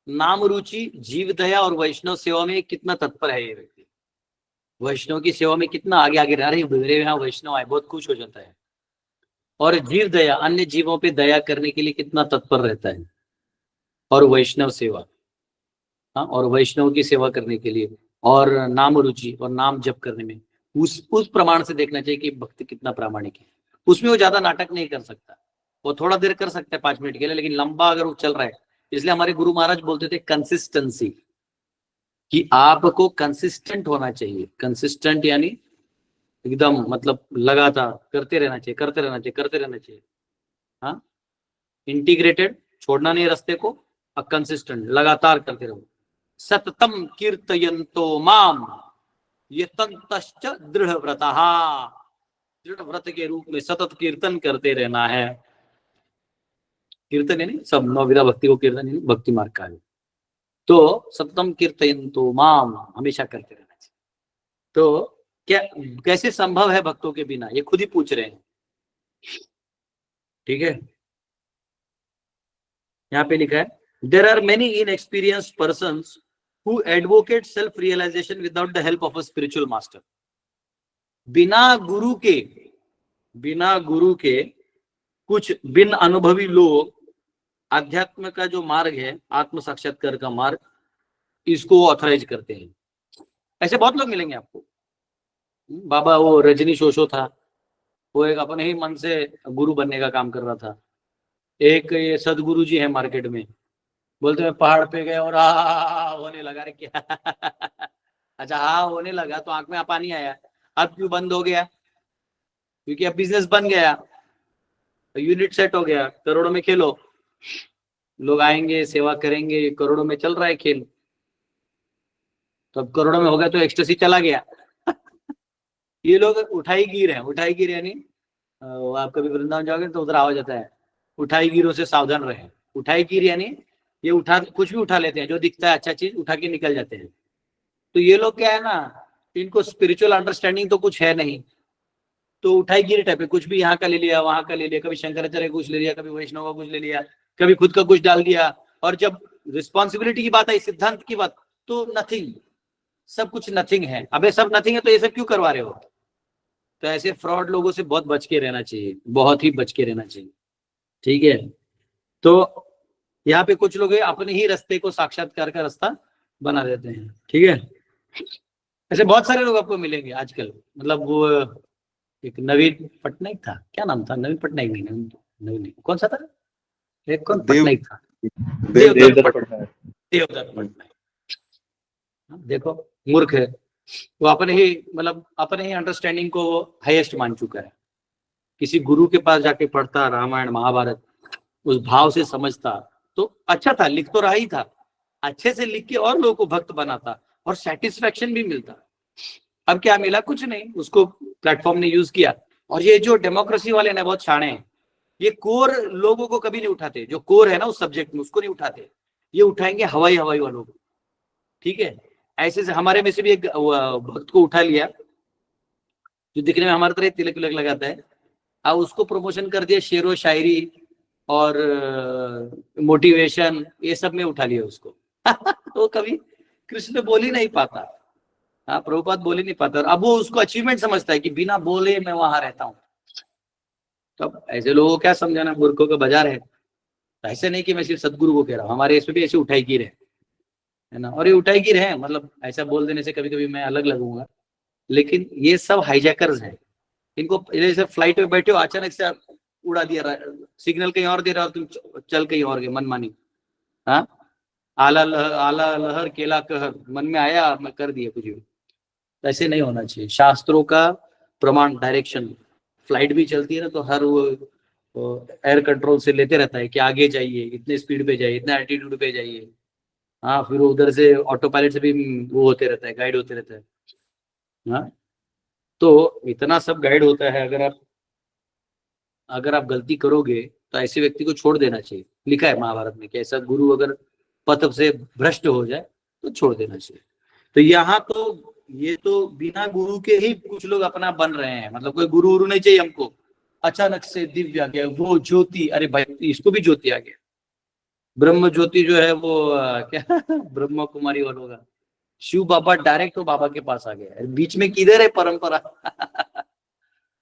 नाम रुचि, जीव दया और वैष्णव सेवा में कितना तत्पर है ये व्यक्ति, वैष्णव की सेवा में कितना आगे आगे रह रहे, मेरे यहाँ वैष्णव आए, बहुत खुश हो जाता है। और जीव दया, अन्य जीवों पे दया करने के लिए कितना तत्पर रहता है। और वैष्णव सेवा, हाँ, और वैष्णव की सेवा करने के लिए, और नाम रुचि और नाम जप करने में, उस प्रमाण से देखना चाहिए कि भक्त कितना प्रामाणिक है। उसमें वो ज्यादा नाटक नहीं कर सकता, वो थोड़ा देर कर सकता है 5 मिनट के लिए, लेकिन लंबा अगर वो चल रहा है, इसलिए हमारे गुरु महाराज बोलते थे कंसिस्टेंसी, कि आपको कंसिस्टेंट होना चाहिए। कंसिस्टेंट यानी एकदम मतलब लगातार करते रहना चाहिए, करते रहना चाहिए, करते रहना चाहिए। हाँ, इंटीग्रेटेड, छोड़ना नहीं रास्ते को, और कंसिस्टेंट लगातार करते रहो। सततम कीर्तयन्तो माम यतन्तश्च दृढ़ व्रतः, दृढ़ व्रत के रूप में सतत कीर्तन करते रहना है। कीर्तन यानी सब नवविधा भक्ति को कीर्तन यानी भक्ति मार्ग का है। तो सततम कीर्तयन्तो माम, हमेशा करते रहना चाहिए। तो क्या कैसे संभव है भक्तों के बिना, ये खुद ही पूछ रहे हैं, ठीक है। यहाँ पे लिखा है there are many inexperienced persons who advocate self realisation without the help of a spiritual master. बिना गुरु के कुछ बिन अनुभवी लोग आध्यात्म का जो मार्ग है, आत्म साक्षात्कार का मार्ग, इसको ऑथराइज करते हैं। ऐसे बहुत लोग मिलेंगे आपको। बाबा वो रजनी शोशो था, वो एक अपने ही मन से गुरु बनने का काम कर रहा था। एक ये सदगुरु जी है मार्केट में, बोलते हैं पहाड़ पे गए और होने लगा। रे क्या अच्छा, होने लगा तो आंख में पानी आया। अब क्यों बंद हो गया? क्योंकि अब बिजनेस बन गया, यूनिट सेट हो गया, करोड़ों में खेलो, लोग आएंगे, सेवा करेंगे, करोड़ों में चल रहा है खेल। तो अब करोड़ों में हो गया तो एक्सटेसी चला गया। ये लोग उठाई गिर है, उठाई गिर यानी आप कभी वृंदावन जाओगे तो उधर आवाज आता है, उठाई गिरों से सावधान रहे। उठाई गिर यानी ये उठा, कुछ भी उठा लेते हैं, जो दिखता है अच्छा चीज उठा के निकल जाते हैं। तो ये लोग क्या है ना, इनको स्पिरिचुअल अंडरस्टैंडिंग तो कुछ है नहीं, तो उठाई गिर टाइप है, कुछ भी यहाँ का ले लिया, वहां का ले लिया, कभी शंकराचार्य का कुछ ले लिया, कभी वैष्णव का कुछ ले लिया, कभी खुद का कुछ डाल दिया। और जब रिस्पॉन्सिबिलिटी की बात आई, सिद्धांत की बात, तो नथिंग, सब कुछ नथिंग है। अबे सब नथिंग है तो ये सब क्यों करवा रहे हो? तो ऐसे फ्रॉड लोगों से बहुत बच के रहना चाहिए, बहुत ही बच के रहना चाहिए, ठीक है। तो यहाँ पे कुछ लोग अपने ही रास्ते को साक्षात्कार का रास्ता बना देते हैं, ठीक है। ऐसे बहुत सारे लोग आपको मिलेंगे आजकल। मतलब वो एक नवीन पटनायक था, क्या नाम था? नवीन पटनायक नहीं, नवीन कौन सा था? एक कौन पटनायक था? देवदत्त पटनायक। देखो मूर्ख है वो, अपने ही मतलब अपने ही अंडरस्टैंडिंग को हाईएस्ट मान चुका है। किसी गुरु के पास जाके पढ़ता रामायण महाभारत, उस भाव से समझता तो अच्छा था, लिख तो रहा ही था, अच्छे से लिख के और लोगों को भक्त बनाता और सेटिस्फेक्शन भी मिलता। अब क्या मिला? कुछ नहीं, उसको प्लेटफॉर्म ने यूज किया। और ये जो डेमोक्रेसी वाले ना बहुत शाणे हैं, ये कोर लोगों को कभी नहीं उठाते, जो कोर है ना उस सब्जेक्ट में उसको नहीं उठाते, ये उठाएंगे हवाई वालों को, ठीक है। ऐसे से हमारे में से भी एक भक्त को उठा लिया, जो दिखने में हमारे तरह तिलक तिलक लगाता है, अब उसको प्रमोशन कर दिया शेरो शायरी और मोटिवेशन, ये सब में उठा लिया उसको। तो कभी कृष्ण बोल ही नहीं पाता, हाँ, प्रभुपाद बोल ही नहीं पाता। अब वो उसको अचीवमेंट समझता है कि बिना बोले मैं वहां रहता हूँ। तो ऐसे लोगों को क्या समझाना, मूर्खों का बाजार है। ऐसे नहीं कि मैं सिर्फ सदगुरु को कह रहा हूँ, हमारे इसमें भी ऐसे उठाई गिर है ना। और ये उठाई गिर है, मतलब ऐसा बोल देने से कभी कभी मैं अलग लगूंगा, लेकिन ये सब हाईजैकर्स हैं। इनको जैसे फ्लाइट में बैठे हो, अचानक से उड़ा दिया, सिग्नल कहीं और दे रहा हो, तुम चल कहीं और गए मनमानी, हाँ, आला लहर केला कहर, मन में आया मैं कर दिया कुछ भी। ऐसे नहीं होना चाहिए। शास्त्रों का प्रमाण, डायरेक्शन, फ्लाइट भी चलती है ना तो हर वो एयर कंट्रोल से लेते रहता है कि आगे जाइए, इतने स्पीड पे जाइए, इतने एल्टीट्यूड पे जाइए। हाँ, फिर उधर से ऑटो पायलट से भी वो होते रहता है, गाइड होते रहता है। हाँ, तो इतना सब गाइड होता है। अगर आप गलती करोगे तो ऐसे व्यक्ति को छोड़ देना चाहिए। लिखा है महाभारत में कि ऐसा गुरु अगर पथ से भ्रष्ट हो जाए तो छोड़ देना चाहिए। तो यहाँ तो ये तो बिना गुरु के ही कुछ लोग अपना बन रहे हैं, मतलब कोई गुरु वुरु नहीं चाहिए हमको। अचानक से दिव्य आ गया, वो ज्योति, अरे भाई इसको भी ज्योति आ गया। ब्रह्म ज्योति जो है वो क्या ब्रह्म कुमारी वालों का शिव बाबा डायरेक्ट तो बाबा के पास आ गया। बीच में किधर है परंपरा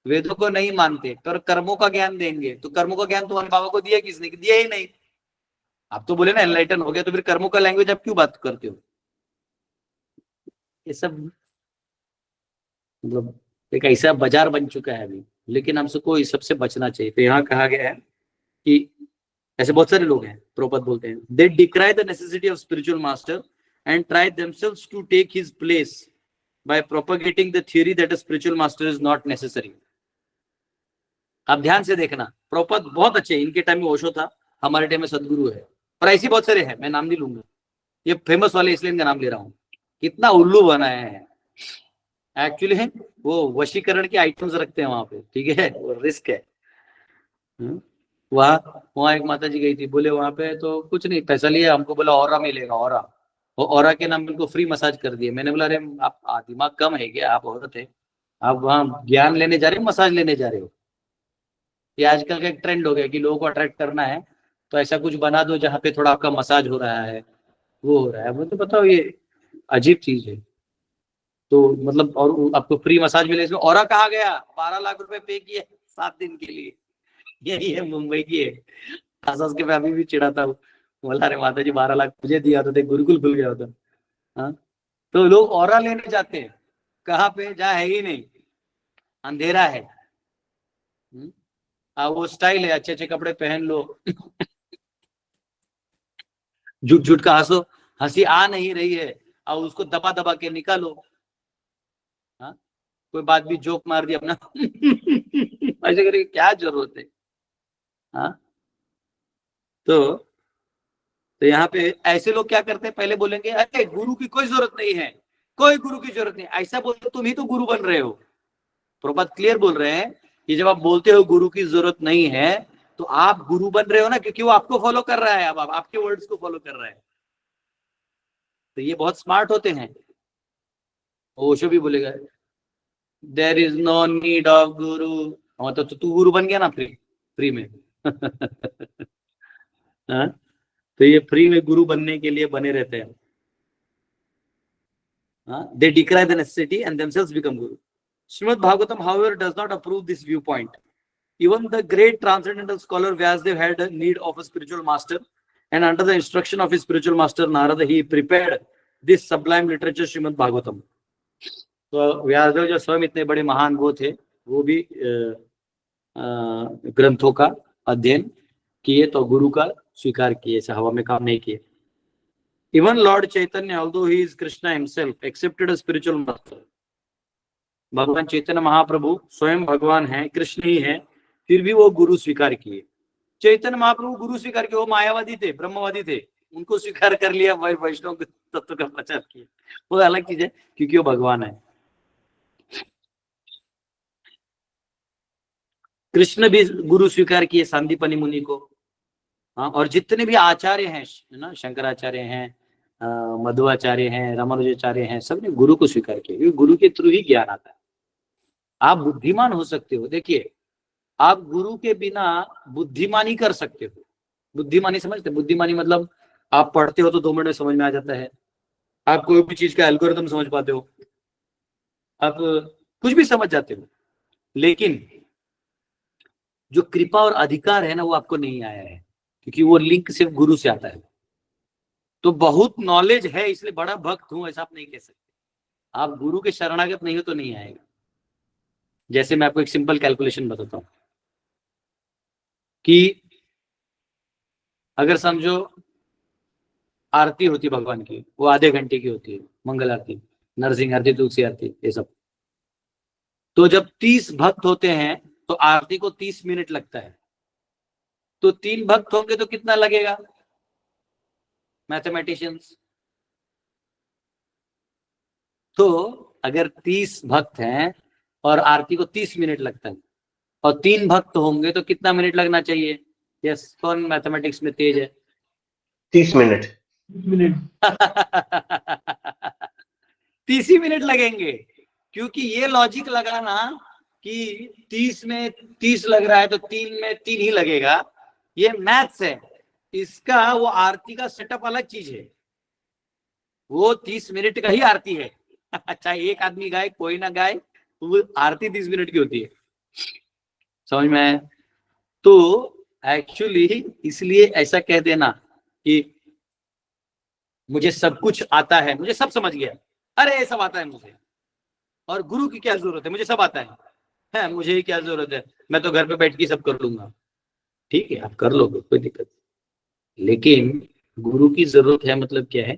वेदों को नहीं मानते पर कर्मों का ज्ञान देंगे, तो कर्मों का ज्ञान तुम्हारे बाबा को दिया किसने? दिया ही नहीं। आप तो बोले ना एनलाइटन हो गया, तो फिर कर्मों का लैंग्वेज आप क्यों बात करते हो? ये सब मतलब एक ऐसा बाजार बन चुका है अभी। लेकिन हम सबको इस सबसे बचना चाहिए। तो यहाँ कहा गया है कि ऐसे बहुत सारे लोग हैं, प्रोपद बोलते हैं, they decry the necessity of spiritual master and try themselves to take his place by propagating the theory that a spiritual master is not necessary. आप ध्यान से देखना, प्रोपद बहुत अच्छे, इनके टाइम में ओशो था, हमारे टाइम में सदगुरु है, और ऐसे बहुत सारे हैं, मैं नाम नहीं लूंगा, ये फेमस वाले इसलिए इनका नाम ले रहा हूँ। कितना उल्लू बनाया है एक्चुअली है, वो वशीकरण के आइटम्स रखते हैं वहां पे, ठीक है, वो रिस्क है। वहां एक माता जी गई थी, बोले वहां पे तो कुछ नहीं, पैसा लिया, हमको बोला ऑरा मिलेगा, ऑरा। वो ऑरा के नाम उनको फ्री मसाज कर दिए। मैंने बोला अरे आप दिमाग कम है क्या? आप औरत है, आप वहाँ ज्ञान लेने जा रहे हो, मसाज लेने जा रहे हो? ये आजकल का एक ट्रेंड हो गया कि लोगों को अट्रैक्ट करना है तो ऐसा कुछ बना दो जहाँ पे थोड़ा आपका मसाज हो रहा है, वो हो रहा है। मुझे तो बताओ, ये अजीब चीज है। तो मतलब और आपको फ्री मसाज मिले, इसमें औरा कहा गया, 12 लाख रुपए पे किए 7 दिन के लिए। यही है, मुंबई की है। हंस के मैं अभी भी चिढ़ाता हूँ, बोला अरे माता जी 12 लाख मुझे दिया होता तो गुरुकुल खुल गया होता। हाँ, तो लोग औरा लेने जाते हैं कहाँ पे, जहाँ है ही नहीं, अंधेरा है। वो स्टाइल है, अच्छे अच्छे कपड़े पहन लो झूठ झूठ का हंसो, हंसी आ नहीं रही है और उसको दबा दबा के निकालो। हाँ, कोई बात भी जोक मार दिया अपना ऐसे करके क्या जरूरत है? हाँ, तो यहाँ पे ऐसे लोग क्या करते हैं, पहले बोलेंगे अरे गुरु की कोई जरूरत नहीं है, कोई गुरु की जरूरत नहीं। ऐसा बोलते तुम ही तो गुरु बन रहे हो। प्रभुपाद क्लियर बोल रहे हैं कि जब आप बोलते हो गुरु की जरूरत नहीं है तो आप गुरु बन रहे हो ना, क्योंकि वो आपको फॉलो कर रहा है, अब आपके वर्ड्स को फॉलो कर रहा है। तो ये बहुत स्मार्ट होते हैं। ओशो भी बोलेगा there is no need of guru. हाँ, तो तू गुरु बन गया ना फ्री फ्री में हाँ? तो ये फ्री में गुरु बनने के लिए बने रहते हैं। They decry the necessity and themselves become guru. Srimad Bhagavatam, however, does not approve this viewpoint. Even the great transcendental scholar Vyasdev had a need of a spiritual master, and under the instruction of his spiritual master Narada, he prepared this sublime literature, Srimad Bhagavatam. तो व्यासदेव जो स्वयं इतने बड़े महान वो थे, वो भी ग्रंथों का अध्ययन किए तो गुरु का स्वीकार किए, ऐसे हवा में काम नहीं किए। Even Lord Chaitanya, although he is Krishna himself, accepted a spiritual master. भगवान चैतन्य महाप्रभु स्वयं भगवान हैं, कृष्ण ही हैं, फिर भी वो गुरु स्वीकार किए। चैतन्य महाप्रभु गुरु स्वीकार किए, वो मायावादी थे, ब्रह्मवादी थे, उनको स्वीकार कर लिया, वैष्णव तत्व का प्रचार किया, वो अलग चीज है, क्योंकि वो भगवान है। कृष्ण भी गुरु स्वीकार किए सांदीपनि मुनि को। हाँ, और जितने भी आचार्य हैं ना, शंकराचार्य हैं, मध्वाचार्य हैं, रामानुजाचार्य हैं, सबने गुरु को स्वीकार किया, क्योंकि गुरु के थ्रू ही ज्ञान आता है। आप बुद्धिमान हो सकते हो, देखिए आप गुरु के बिना बुद्धिमानी कर सकते हो। बुद्धिमानी समझते, बुद्धिमानी मतलब आप पढ़ते हो तो 2 मिनट में समझ में आ जाता है, आप कोई भी चीज का एल्गोरिथम समझ पाते हो, आप कुछ भी समझ जाते हो, लेकिन जो कृपा और अधिकार है ना, वो आपको नहीं आया है, क्योंकि वो लिंक सिर्फ गुरु से आता है। तो बहुत नॉलेज है इसलिए बड़ा भक्त हूं ऐसा आप नहीं कह सकते। आप गुरु के शरणागत नहीं हो तो नहीं आएगा। जैसे मैं आपको एक सिंपल कैलकुलेशन बताता हूं कि अगर समझो आरती होती भगवान की, वो आधे घंटे की होती है, मंगल आरती, नरसिंह आरती, तुलसी आरती, ये सब। तो जब 30 भक्त होते हैं तो आरती को 30 मिनट लगता है। तो 3 भक्त होंगे तो कितना लगेगा, मैथमेटिशियंस? तो अगर 30 भक्त हैं और आरती को 30 मिनट लगता है और 3 भक्त होंगे तो कितना मिनट लगना चाहिए? यस, कौन मैथमेटिक्स में तेज है? 30 मिनट। 30 ही मिनट लगेंगे, क्योंकि ये लॉजिक लगाना कि 30 में 30 लग रहा है तो 3 में 3 ही लगेगा, ये मैथ्स है। इसका वो आरती का सेटअप अलग चीज है, वो 30 मिनट का ही आरती है। चाहे एक आदमी गाए कोई ना गाए, वो आरती 30 मिनट की होती है। समझ में आया? तो एक्चुअली इसलिए ऐसा कह देना कि मुझे सब कुछ आता है, मुझे सब समझ गया, अरे सब आता है मुझे, और गुरु की क्या जरूरत है, मुझे सब आता है मुझे ही क्या जरूरत है, मैं तो घर पे बैठ के सब कर लूंगा। ठीक है, आप कर लोगे, कोई दिक्कत नहीं। लेकिन गुरु की जरूरत है, मतलब क्या है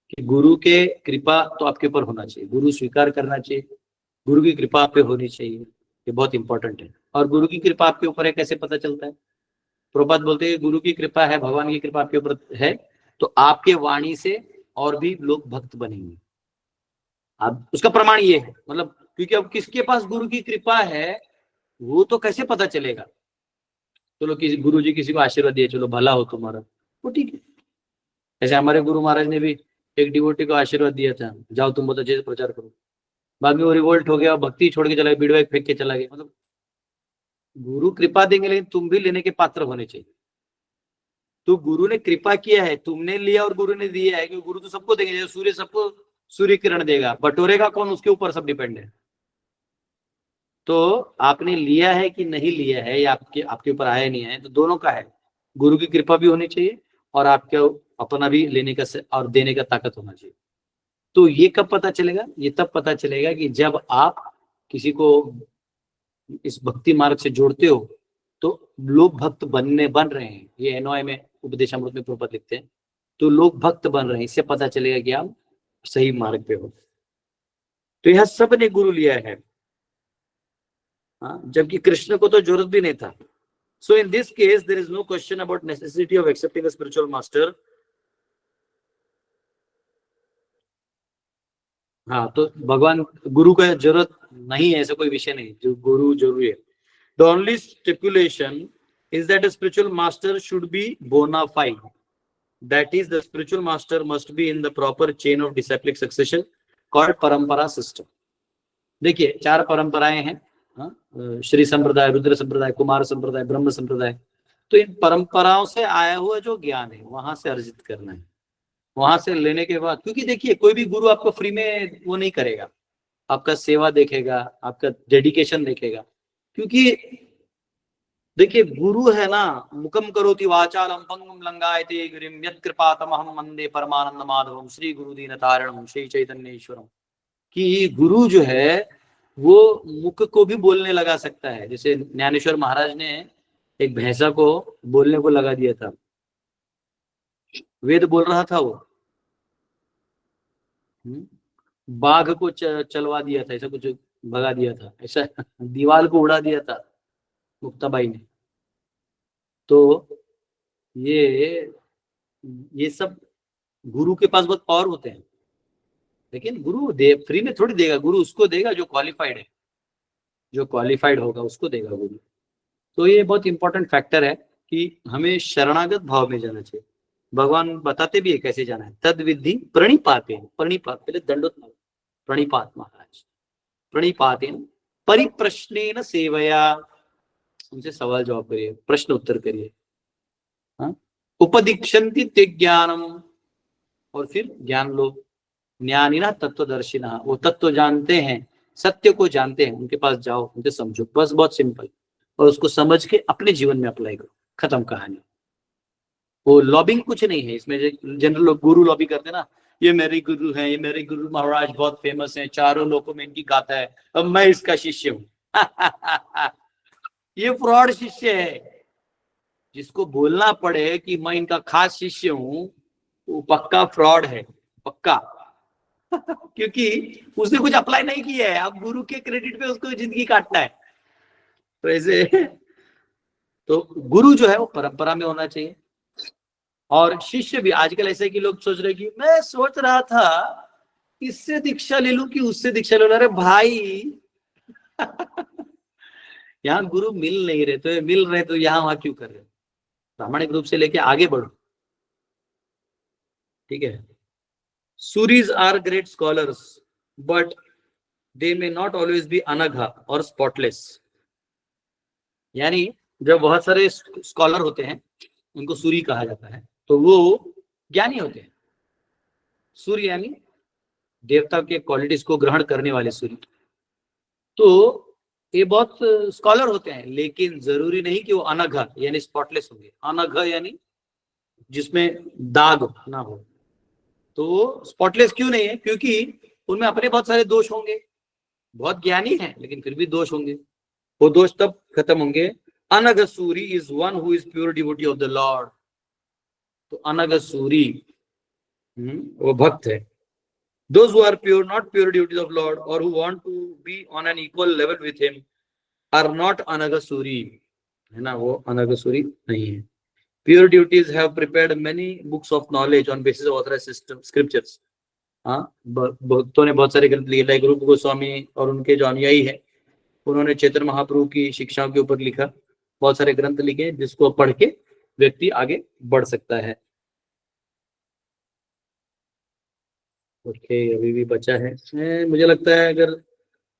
कि गुरु के कृपा तो आपके ऊपर होना चाहिए, गुरु स्वीकार करना चाहिए, गुरु की कृपा आप पे होनी चाहिए, ये बहुत इंपॉर्टेंट है। और गुरु की कृपा आपके ऊपर है, कैसे पता चलता है? प्रभुपाद बोलते हैं गुरु की कृपा है, भगवान की कृपा आपके ऊपर है, तो आपके वाणी से और भी लोग भक्त बनेंगे। आप उसका प्रमाण ये है, मतलब क्योंकि अब किसके पास गुरु की कृपा है वो तो कैसे पता चलेगा? चलो किसी गुरु जी किसी को आशीर्वाद दिए, चलो भला हो तुम्हारा, वो ठीक है। ऐसे हमारे गुरु महाराज ने भी एक डिवोटी को आशीर्वाद दिया था, जाओ तुम बहुत अच्छे से प्रचार करो। बाद में वो रिवोल्ट हो गया, भक्ति छोड़ के चला गया, बीड़वा फेंक के चला गया। मतलब गुरु कृपा देंगे, लेकिन तुम भी लेने के पात्र होने चाहिए। तो गुरु ने कृपा किया है, तुमने लिया और गुरु ने दिया है, क्योंकि गुरु तो सबको देंगे, जैसे सूर्य सबको सूर्य किरण देगा, बटोरेगा कौन, उसके ऊपर सब डिपेंड है। तो आपने लिया है कि नहीं लिया है, या आपके ऊपर आया नहीं है, तो दोनों का है। गुरु की कृपा भी होनी चाहिए और आपके अपना भी लेने का और देने का ताकत होना चाहिए। तो ये कब पता चलेगा? ये तब पता चलेगा कि जब आप किसी को इस भक्ति मार्ग से जोड़ते हो तो लोग भक्त बन रहे हैं। ये एनओआई में उपदेशामृत में प्रभुपाद लिखते हैं, तो लोग भक्त बन रहे हैं, इससे पता चलेगा कि आप सही मार्ग पे हो। तो यह सब ने गुरु लिया है, जबकि कृष्ण को तो जरूरत भी नहीं था। So in this case there is no question about necessity of accepting a spiritual master. हाँ, तो भगवान गुरु का जरूरत नहीं है, ऐसा कोई विषय नहीं, जो गुरु जरूरी है। The only stipulation is that a spiritual master should be bona fide. That is, the spiritual master must be in the proper chain of disciplic succession called परंपरा system. देखिए 4 परंपराएं हैं, श्री संप्रदाय, रुद्र संप्रदाय, कुमार संप्रदाय, ब्रह्म संप्रदाय। तो इन परंपराओं से आया हुआ जो ज्ञान है वहां से अर्जित करना है, वहां से लेने के बाद, क्योंकि देखिए कोई भी गुरु आपको फ्री में वो नहीं करेगा, आपका सेवा देखेगा, आपका डेडिकेशन देखेगा। क्योंकि देखिए गुरु है ना, मुकम करोति वाचालम पंगुम लंगायते गिरिम यत्कृपातमहं वंदे परमानंद माधवम श्री गुरु दीन तारणम श्री चैतन्येश्वरम। कि गुरु जो है वो मुख को भी बोलने लगा सकता है। जैसे ज्ञानेश्वर महाराज ने एक भैंसा को बोलने को लगा दिया था, वेद बोल रहा था वो, बाघ को चलवा दिया था, ऐसा कुछ भगा दिया था, ऐसा दीवार को उड़ा दिया था मुक्ताबाई ने। तो ये सब गुरु के पास बहुत पावर होते हैं, लेकिन गुरु फ्री में थोड़ी देगा, गुरु उसको देगा जो क्वालिफाइड है, जो क्वालिफाइड होगा उसको देगा गुरु। तो ये बहुत इंपॉर्टेंट फैक्टर है कि हमें शरणागत भाव में जाना चाहिए। भगवान बताते भी है कैसे जाना है, तद विधि प्रणिपातेन, प्रणिपात पहले दंडोत, प्रणिपात महाराज, प्रणिपातेन परिप्रश्नेन सेवया, उनसे सवाल जवाब करिए, प्रश्न उत्तर करिए। उपदीक्षन्ति ते ज्ञानम, और फिर ज्ञान लो। ज्ञानिना तत्वदर्शिना, वो तत्व जानते हैं, सत्य को जानते हैं, उनके पास जाओ, उनसे समझो, बस बहुत सिंपल, और उसको समझ के अपने जीवन में अप्लाई करो, खत्म कहानी। वो लॉबिंग कुछ नहीं है इसमें, जनरल लोग गुरु लॉबी करते ना, ये मेरे गुरु हैं, ये मेरे गुरु महाराज बहुत फेमस हैं, चारों लोगों में इनकी गाथा है, अब मैं इसका शिष्य हूं। ये फ्रॉड शिष्य है। जिसको बोलना पड़े कि मैं इनका खास शिष्य हूं, वो पक्का फ्रॉड है, पक्का। क्योंकि उसने कुछ अप्लाई नहीं किया है, आप गुरु के क्रेडिट पे उसको जिंदगी काटना है। तो ऐसे तो गुरु जो है वो परंपरा में होना चाहिए, और शिष्य भी। आजकल ऐसे कि लोग सोच रहे कि मैं सोच रहा था इससे दीक्षा ले लूं कि उससे दीक्षा ले लूं। अरे भाई यहाँ गुरु मिल नहीं रहे, तो मिल रहे तो यहाँ वहां क्यों कर रहे हो? प्रामाणिक रूप से लेके आगे बढ़ो, ठीक है। Suris are great scholars but they may not always be अनघा और स्पॉटलेस। यानी जब बहुत सारे स्कॉलर होते हैं उनको सूरी कहा जाता है, तो वो ज्ञानी होते हैं। सूर्य यानी देवता के क्वालिटीज को ग्रहण करने वाले सूर्य। तो ये बहुत स्कॉलर होते हैं, लेकिन जरूरी नहीं कि वो अनघा यानी स्पॉटलेस होंगे। अनघा यानी जिसमें दाग ना हो। तो स्पॉटलेस क्यों नहीं है? क्योंकि उनमें अपने बहुत सारे दोष होंगे। बहुत ज्ञानी है लेकिन फिर भी दोष होंगे। वो दोष तब खत्म होंगे। Anagh Suri is one who is pure devotee of the Lord. तो अनघ सूरी वो भक्त है। Those who are pure, not pure devotees of Lord, or who want to be on an equal level with him, are not anagasuri. है ना, वो anagasuri नहीं है। Pure devotees have prepared many books of knowledge on basis of authorized scriptures. हाँ, भक्तों ने बहुत सारे ग्रंथ लिखे। लाइक रूप गोस्वामी और उनके जो अनुयायी है, उन्होंने चैतन्य महाप्रभु की शिक्षाओं के ऊपर लिखा, बहुत सारे ग्रंथ लिखे जिसको पढ़ के व्यक्ति आगे बढ़ सकता है। ओके, अभी भी बचा है। मुझे लगता है अगर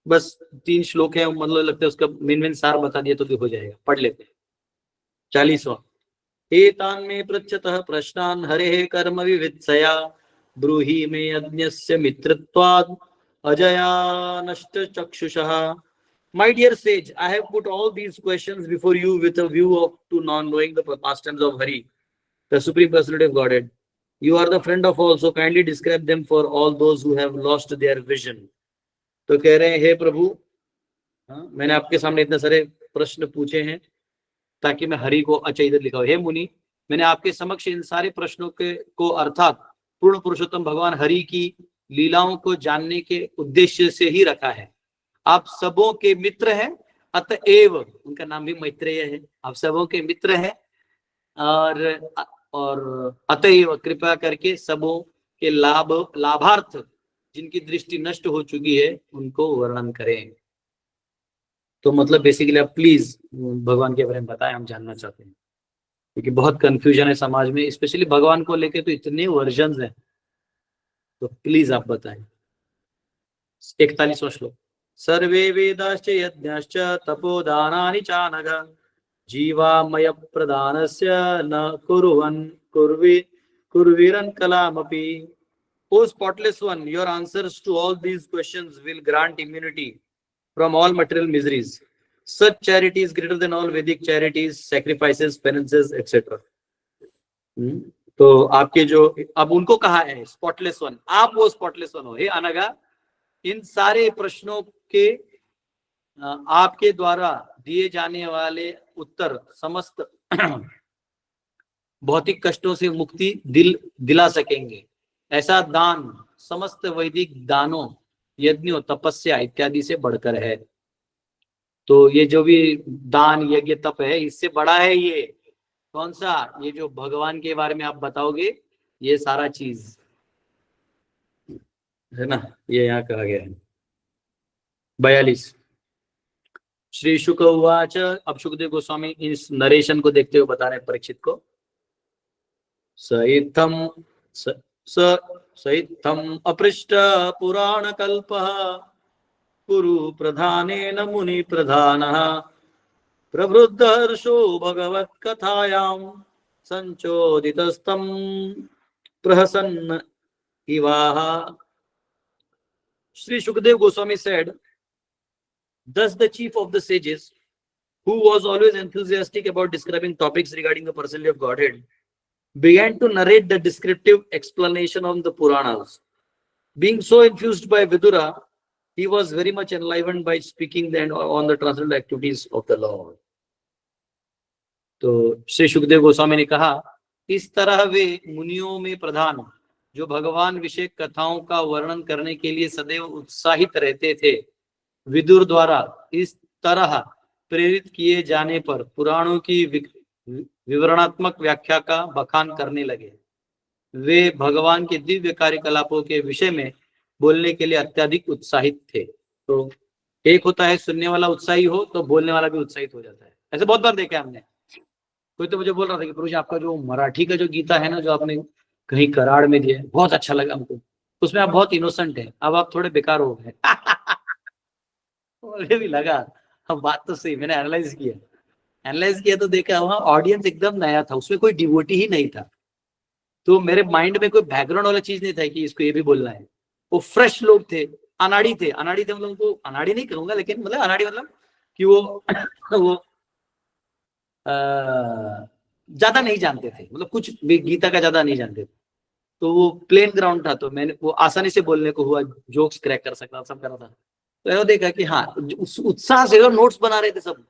बस 3 श्लोक है, मतलब लगता है उसका मेन सार बता दिया तो भी हो जाएगा। पढ़ लेते हैं। 40वां। एतान में पृच्छतः प्रश्नान हरे कर्म विवित्सया ब्रूहि मे यज्ञस्य मित्रत्वाद अजया नष्ट चक्षुषः। My dear sage, I have put all these questions before you with a view of to non-knowing the pastimes of Hari, the Supreme Personality of Godhead. You are the friend of all, so kindly describe them for all those who have lost their vision. तो कह रहे हैं, हे प्रभु, मैंने आपके सामने इतने सारे प्रश्न पूछे हैं ताकि मैं हरि को अच्छा इधर लिखा हूं। हे मुनि, मैंने आपके समक्ष इन सारे प्रश्नों के को अर्थात पूर्ण पुरुषोत्तम भगवान हरि की लीलाओं को जानने के उद्देश्य से ही रखा है। आप सबों के मित्र हैं, अतएव उनका नाम भी मैत्रेय है। आप सबों के मित्र हैं और अतएव कृपा करके सबों के लाभार्थ जिनकी दृष्टि नष्ट हो चुकी है उनको वर्णन करें। तो मतलब बेसिकली आप प्लीज भगवान के बारे में बताएं, हम जानना चाहते हैं, क्योंकि बहुत कंफ्यूजन है समाज में, स्पेशली भगवान को लेके तो इतने वर्जन्स हैं। तो प्लीज आप बताएं। 41वां श्लोक। सर्वे वेदाश्च यज्ञश्च तपोदानानि चानघ जीवामय प्रदानस्य न कुर्वीरन कलामपि। O spotless one, your answers to all these questions will grant immunity from all material miseries. Such charity is greater than all Vedic charities, sacrifices, penances, etc. तो आपके जो अब उनको कहा है स्पॉटलेस वन, आप वो स्पॉटलेस वन हो। हे अनघा, इन सारे प्रश्नों के आपके द्वारा दिए जाने वाले उत्तर समस्त भौतिक कष्टों से मुक्ति दिला सकेंगे। ऐसा दान समस्त वैदिक दानों, यज्ञों, तपस्या इत्यादि से बढ़कर है। तो ये जो भी दान, यज्ञ, तप है, इससे बड़ा है ये कौन सा? ये जो भगवान के बारे में आप बताओगे, ये सारा चीज है ना, ये यहाँ कहा गया है। 42। श्री शुक उवाच। अब सुखदेव गोस्वामी इस नरेशन को देखते हुए बता रहे हैं परीक्षित को। सइत्थम अपृष्ट पुराण कल्पः कुरु प्रधानेन मुनि प्रधानः प्रवृद्ध हर्षो भगवत कथायां संचोदितस्तम प्रहसन्न इवाह। Sri Shukdev Goswami said, thus the chief of the sages, who was always enthusiastic about describing topics regarding the personality of Godhead, began to narrate the descriptive explanation of the Puranas. Being so infused by Vidura, he was very much enlivened by speaking on the transcendental activities of the Lord. तो श्री सुखदेव गोस्वामी ने कहा, इस तरह वे मुनियों में प्रधान जो भगवान विषय कथाओं का वर्णन करने के लिए सदैव उत्साहित रहते थे, विदुर द्वारा इस तरह प्रेरित किए जाने पर पुराणों की विवरणात्मक व्याख्या का बखान करने लगे। वे भगवान के दिव्य कार्यकलापों के विषय में बोलने के लिए अत्यधिक उत्साहित थे। तो एक होता है सुनने वाला उत्साही हो तो बोलने वाला भी उत्साहित हो जाता है। ऐसे बहुत बार देखा हमने। कोई तो मुझे बोल रहा था कि प्रभु जी आपका जो मराठी का जो गीता है ना, जो आपने कहीं कराड़ में दिया है, बहुत अच्छा लगा हमको, उसमें आप बहुत इनोसेंट है, अब आप थोड़े बेकार हो गए। मुझे भी लगा, अब बात तो सही, मैंने एनालाइज किया तो देखा वहां ऑडियंस एकदम नया था, उसमें कोई डिवोटी ही नहीं था। तो मेरे माइंड में कोई बैकग्राउंड वाला चीज नहीं था कि इसको ये भी बोलना है। वो फ्रेश लोग थे, अनाड़ी थे मतलब उनको अनाड़ी नहीं कहूंगा, लेकिन मतलब अनाड़ी मतलब कि वो ज्यादा नहीं जानते थे, मतलब कुछ भी गीता का ज्यादा नहीं जानते थे। तो वो प्लेन ग्राउंड था, तो मैंने वो आसानी से बोलने को हुआ, जोक्स क्रैक कर सकता, सब कर रहा था। तो मैंने देखा कि हाँ, उस उत्साह से नोट्स बना रहे थे सब।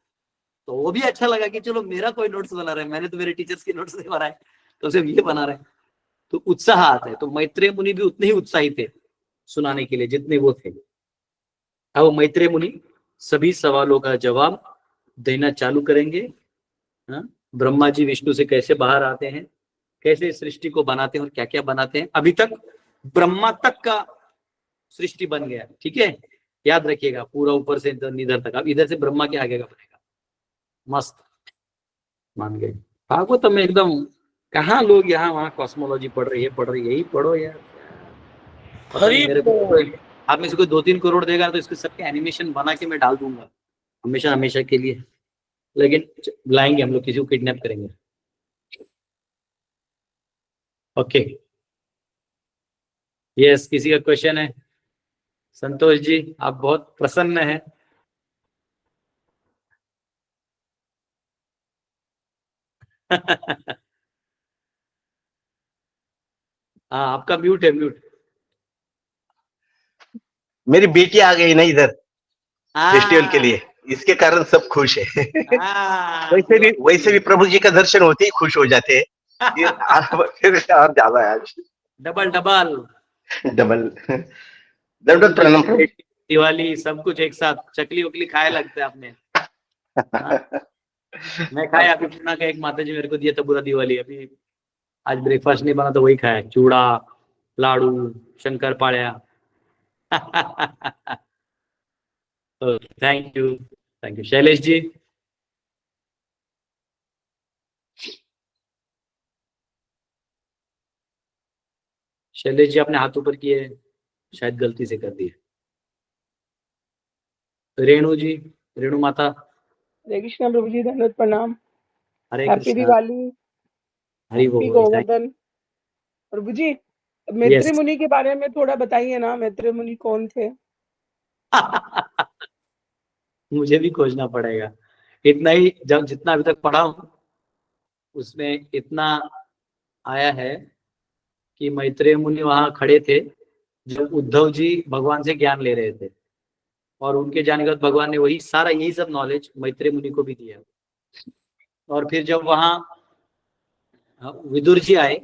तो वो भी अच्छा लगा कि चलो मेरा कोई नोट्स बना रहा है, मैंने तो मेरे टीचर्स के नोट्स नहीं बनाए, तो सिर्फ ये बना रहे। तो उत्साह आता है। तो मैत्रेय मुनि भी उतने ही उत्साहित थे सुनाने के लिए जितने वो थे। अब मैत्रेय मुनि सभी सवालों का जवाब देना चालू करेंगे। ब्रह्मा जी विष्णु से कैसे बाहर आते हैं, कैसे सृष्टि को बनाते हैं और क्या क्या बनाते हैं। अभी तक ब्रह्मा तक का सृष्टि बन गया, ठीक है, याद रखिएगा, पूरा ऊपर से इधर तक। अब इधर से ब्रह्मा के आगे का बनेगा। मस्त मान गए। भागवत में एकदम, कहाँ लोग यहाँ वहाँ कॉस्मोलॉजी पढ़ रही है, यही पढ़ो यार। आप में से कोई 2-3 करोड़ देगा तो इसके सबके एनिमेशन बना के मैं डाल दूंगा हमेशा हमेशा के लिए। लेकिन लाएंगे हम लोग, किसी को किडनैप करेंगे। ओके, यस, किसी का क्वेश्चन है? संतोष जी आप बहुत प्रसन्न हैं। हाँ, आपका म्यूट है, म्यूट। मेरी बेटी आ गई ना इधर फेस्टिवल के लिए, इसके कारण सब खुश है। वैसे भी प्रभु जी का दर्शन होते ही खुश हो जाते हैं। फिर और ज्यादा है आज। डबल दंडवत प्रणाम प्रभु। दिवाली सब कुछ एक साथ, चकली उकली खाए लगता है आपने। मैं खाया अभी, पूना का एक माता जी मेरे को दिया था पूरा दिवाली। अभी आज ब्रेकफास्ट नहीं बना तो वही खाया, चूड़ा, लाडू, शंकर पाळ्या। Thank you Shailesh ji. शैलेश जी आपने हाथ ऊपर किए, शायद गलती से कर दिए। रेणु जी, रेणु माता। हरे कृष्णा प्रभु जी, धन्यवाद प्रणाम। हरे हैप्पी दिवाली, हरि हैप्पी बोल। गोवर्धन। प्रभु जी मैत्री मुनि के बारे में थोड़ा बताइए ना, मैत्री मुनि कौन थे? मुझे भी खोजना पड़ेगा, इतना ही जब जितना अभी तक पढ़ा हूं उसमें इतना आया है कि मैत्रेय मुनि वहां खड़े थे जब उद्धव जी भगवान से ज्ञान ले रहे थे, और उनके जाने के बाद भगवान ने वही सारा यही सब नॉलेज मैत्रेय मुनि को भी दिया। और फिर जब वहां विदुर जी आए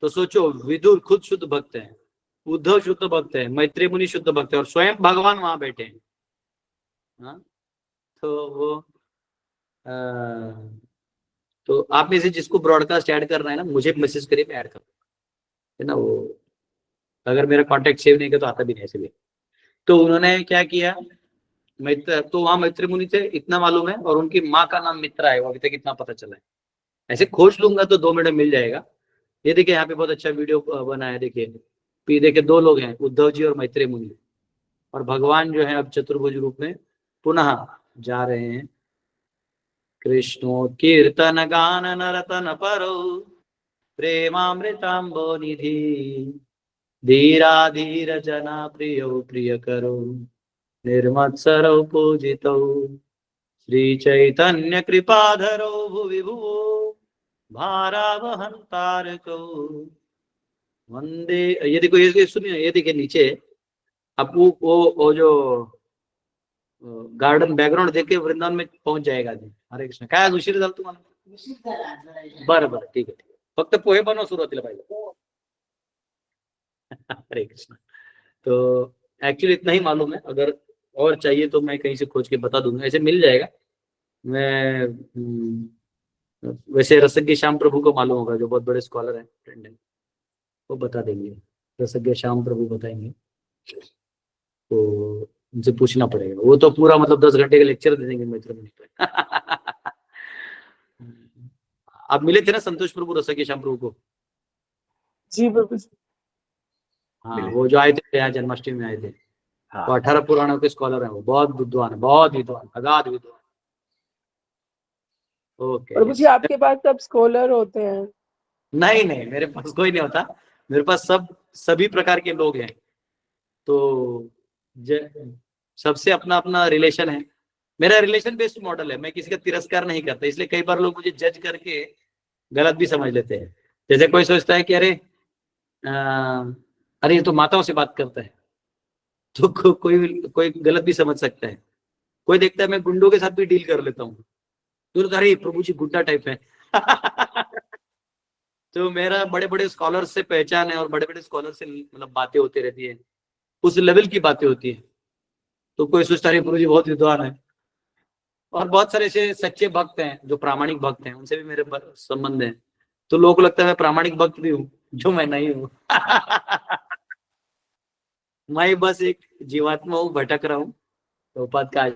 तो सोचो, विदुर खुद शुद्ध भक्त है, उद्धव शुद्ध भक्त है, मैत्रेय मुनि शुद्ध भक्त है, और स्वयं भगवान वहां बैठे हैं। तो वो तो आप में से जिसको ब्रॉडकास्ट ऐड करना है ना, मुझे मैसेज करिए, मैं ऐड कर है ना। वो अगर मेरा कांटेक्ट सेव नहीं किया तो आता भी नहीं ऐसे। तो उन्होंने क्या किया, तो वहां मैत्री मुनि थे इतना मालूम है, और उनकी माँ का नाम मित्रा है, वो अभी तक इतना पता चला है। ऐसे खोज लूंगा तो 2 मिनट मिल जाएगा। ये देखिए यहाँ पे बहुत अच्छा वीडियो बना है, देखिए 2 लोग हैं, उद्धव जी और मैत्री मुनि, और भगवान जो है अब चतुर्भुज रूप में पुनः जा रहे हैं। कृष्णो कीर्तन गान नरतन परो प्रेमामृतांबो निधि धीरा धीर जना प्रियो प्रिय करो निर्मत्सरो पूजितो श्री चैतन्य कृपाधरो भुवि भुवो भारावहं तारको वंदे। ये देखो, ये सुनिए, ये देखिए नीचे आप वो जो गार्डन बैकग्राउंड देख के वृंदावन में पहुंच जाएगा जी। हरे कृष्ण। काय उशीर झाला तुम्हाला? बरं ठीक आहे। फक्त पोहे बनव सुरुवातीला पाहिजे. हरे कृष्ण. तो एक्चुअली इतना ही मालूम है, अगर और चाहिए तो मैं कहीं से खोज के बता दूंगा, ऐसे मिल जाएगा. मैं वैसे रसज्ञ श्याम प्रभु को मालूम होगा, जो बहुत बड़े स्कॉलर हैं, फ्रेंड है, वो बता देंगे. रसज्ञ श्याम प्रभु बताएंगे, तो उनसे पूछना पड़ेगा. वो तो पूरा मतलब 10 घंटे का लेक्चर दे देंगे मित्र मुनि पे. आप मिले थे ना संतोष प्रभु रसज्ञ श्याम प्रभु को? जी प्रभु जी. हाँ, वो जो आए थे यहाँ जन्माष्टमी में आए थे. हाँ. वो 18 पुराणों के स्कॉलर हैं. वो बहुत विद्वान है, बहुत विद्वान, अगाध विद्वान. ओके. प्रभु जी आपके पास सब स्कॉलर होते हैं? नहीं नहीं, मेरे पास कोई नहीं होता. मेरे पास सभी प्रकार के लोग हैं. तो सबसे अपना अपना रिलेशन है. मेरा रिलेशन बेस्ड मॉडल है. मैं किसी का तिरस्कार नहीं करता, इसलिए कई बार लोग मुझे जज करके गलत भी समझ लेते हैं. जैसे कोई सोचता है कि अरे ये तो माताओं से बात करता है, तो कोई गलत भी समझ सकता है. कोई देखता है मैं गुंडों के साथ भी डील कर लेता हूँ, तो अरे प्रभु जी गुंडा टाइप है. तो मेरा बड़े बड़े स्कॉलर से पहचान है, और बड़े बड़े स्कॉलर से मतलब बातें होती रहती है, उस लेवल की बातें होती है. तो कोई सोचता है प्रभु जी बहुत विद्वान है. और बहुत सारे ऐसे सच्चे भक्त हैं जो प्रामाणिक भक्त हैं, उनसे भी मेरे संबंध है. तो लोगों को लगता है मैं प्रामाणिक भक्त भी हूँ, जो मैं नहीं हूँ. मैं बस एक जीवात्मा हूँ, भटक रहा हूँ. तो पद का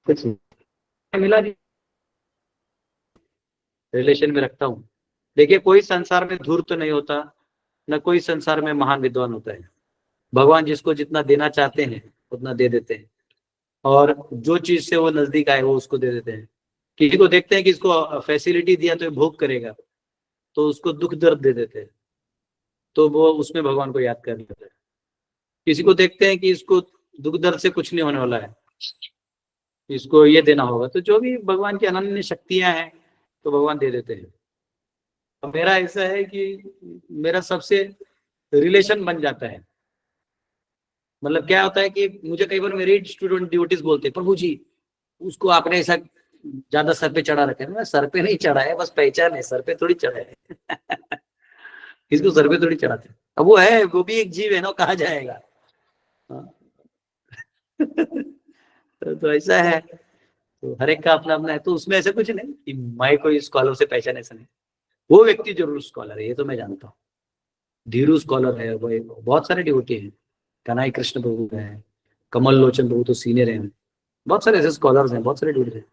कुछ मिला जी, रिलेशन में रखता हूँ. देखिए, कोई संसार में धूर्त नहीं होता, न कोई संसार में महान विद्वान होता है. भगवान जिसको जितना देना चाहते हैं उतना दे देते हैं, और जो चीज से वो नजदीक आए वो उसको दे देते हैं. किसी को देखते हैं कि इसको फैसिलिटी दिया तो ये भोग करेगा, तो उसको दुख दर्द दे देते हैं, तो वो उसमें भगवान को याद कर लेते हैं. किसी को देखते हैं कि इसको दुख दर्द से कुछ नहीं होने वाला है, इसको ये देना होगा, तो जो भी भगवान की अनन्य शक्तियां हैं तो भगवान दे देते हैं. तो मेरा ऐसा है कि मेरा सबसे रिलेशन बन जाता है. मतलब क्या होता है कि मुझे कई बार मेरे स्टूडेंट डिवोटीज बोलते हैं, प्रभु जी उसको आपने ऐसा ज्यादा सर पे चढ़ा रखा है. मैं सर पे नहीं चढ़ा है, बस पहचान है, सर पे थोड़ी चढ़ा है. इसको सर पे थोड़ी चढ़ाते. अब वो है, वो भी एक जीव है ना, कहा जाएगा. तो ऐसा है. तो हर एक का अपना अपना है. तो उसमें ऐसा कुछ नहीं कि मैं कोई स्कॉलर से पहचान, ऐसा नहीं. वो व्यक्ति जरूर स्कॉलर है, ये तो मैं जानता हूँ. धीरू स्कॉलर है, वो बहुत सारे डिवोटी हैं. कन्हई कृष्ण प्रभु है, कमल लोचन प्रभु तो सीनियर हैं. बहुत सारे ऐसे स्कॉलर्स हैं, बहुत सारे डिवोटी हैं.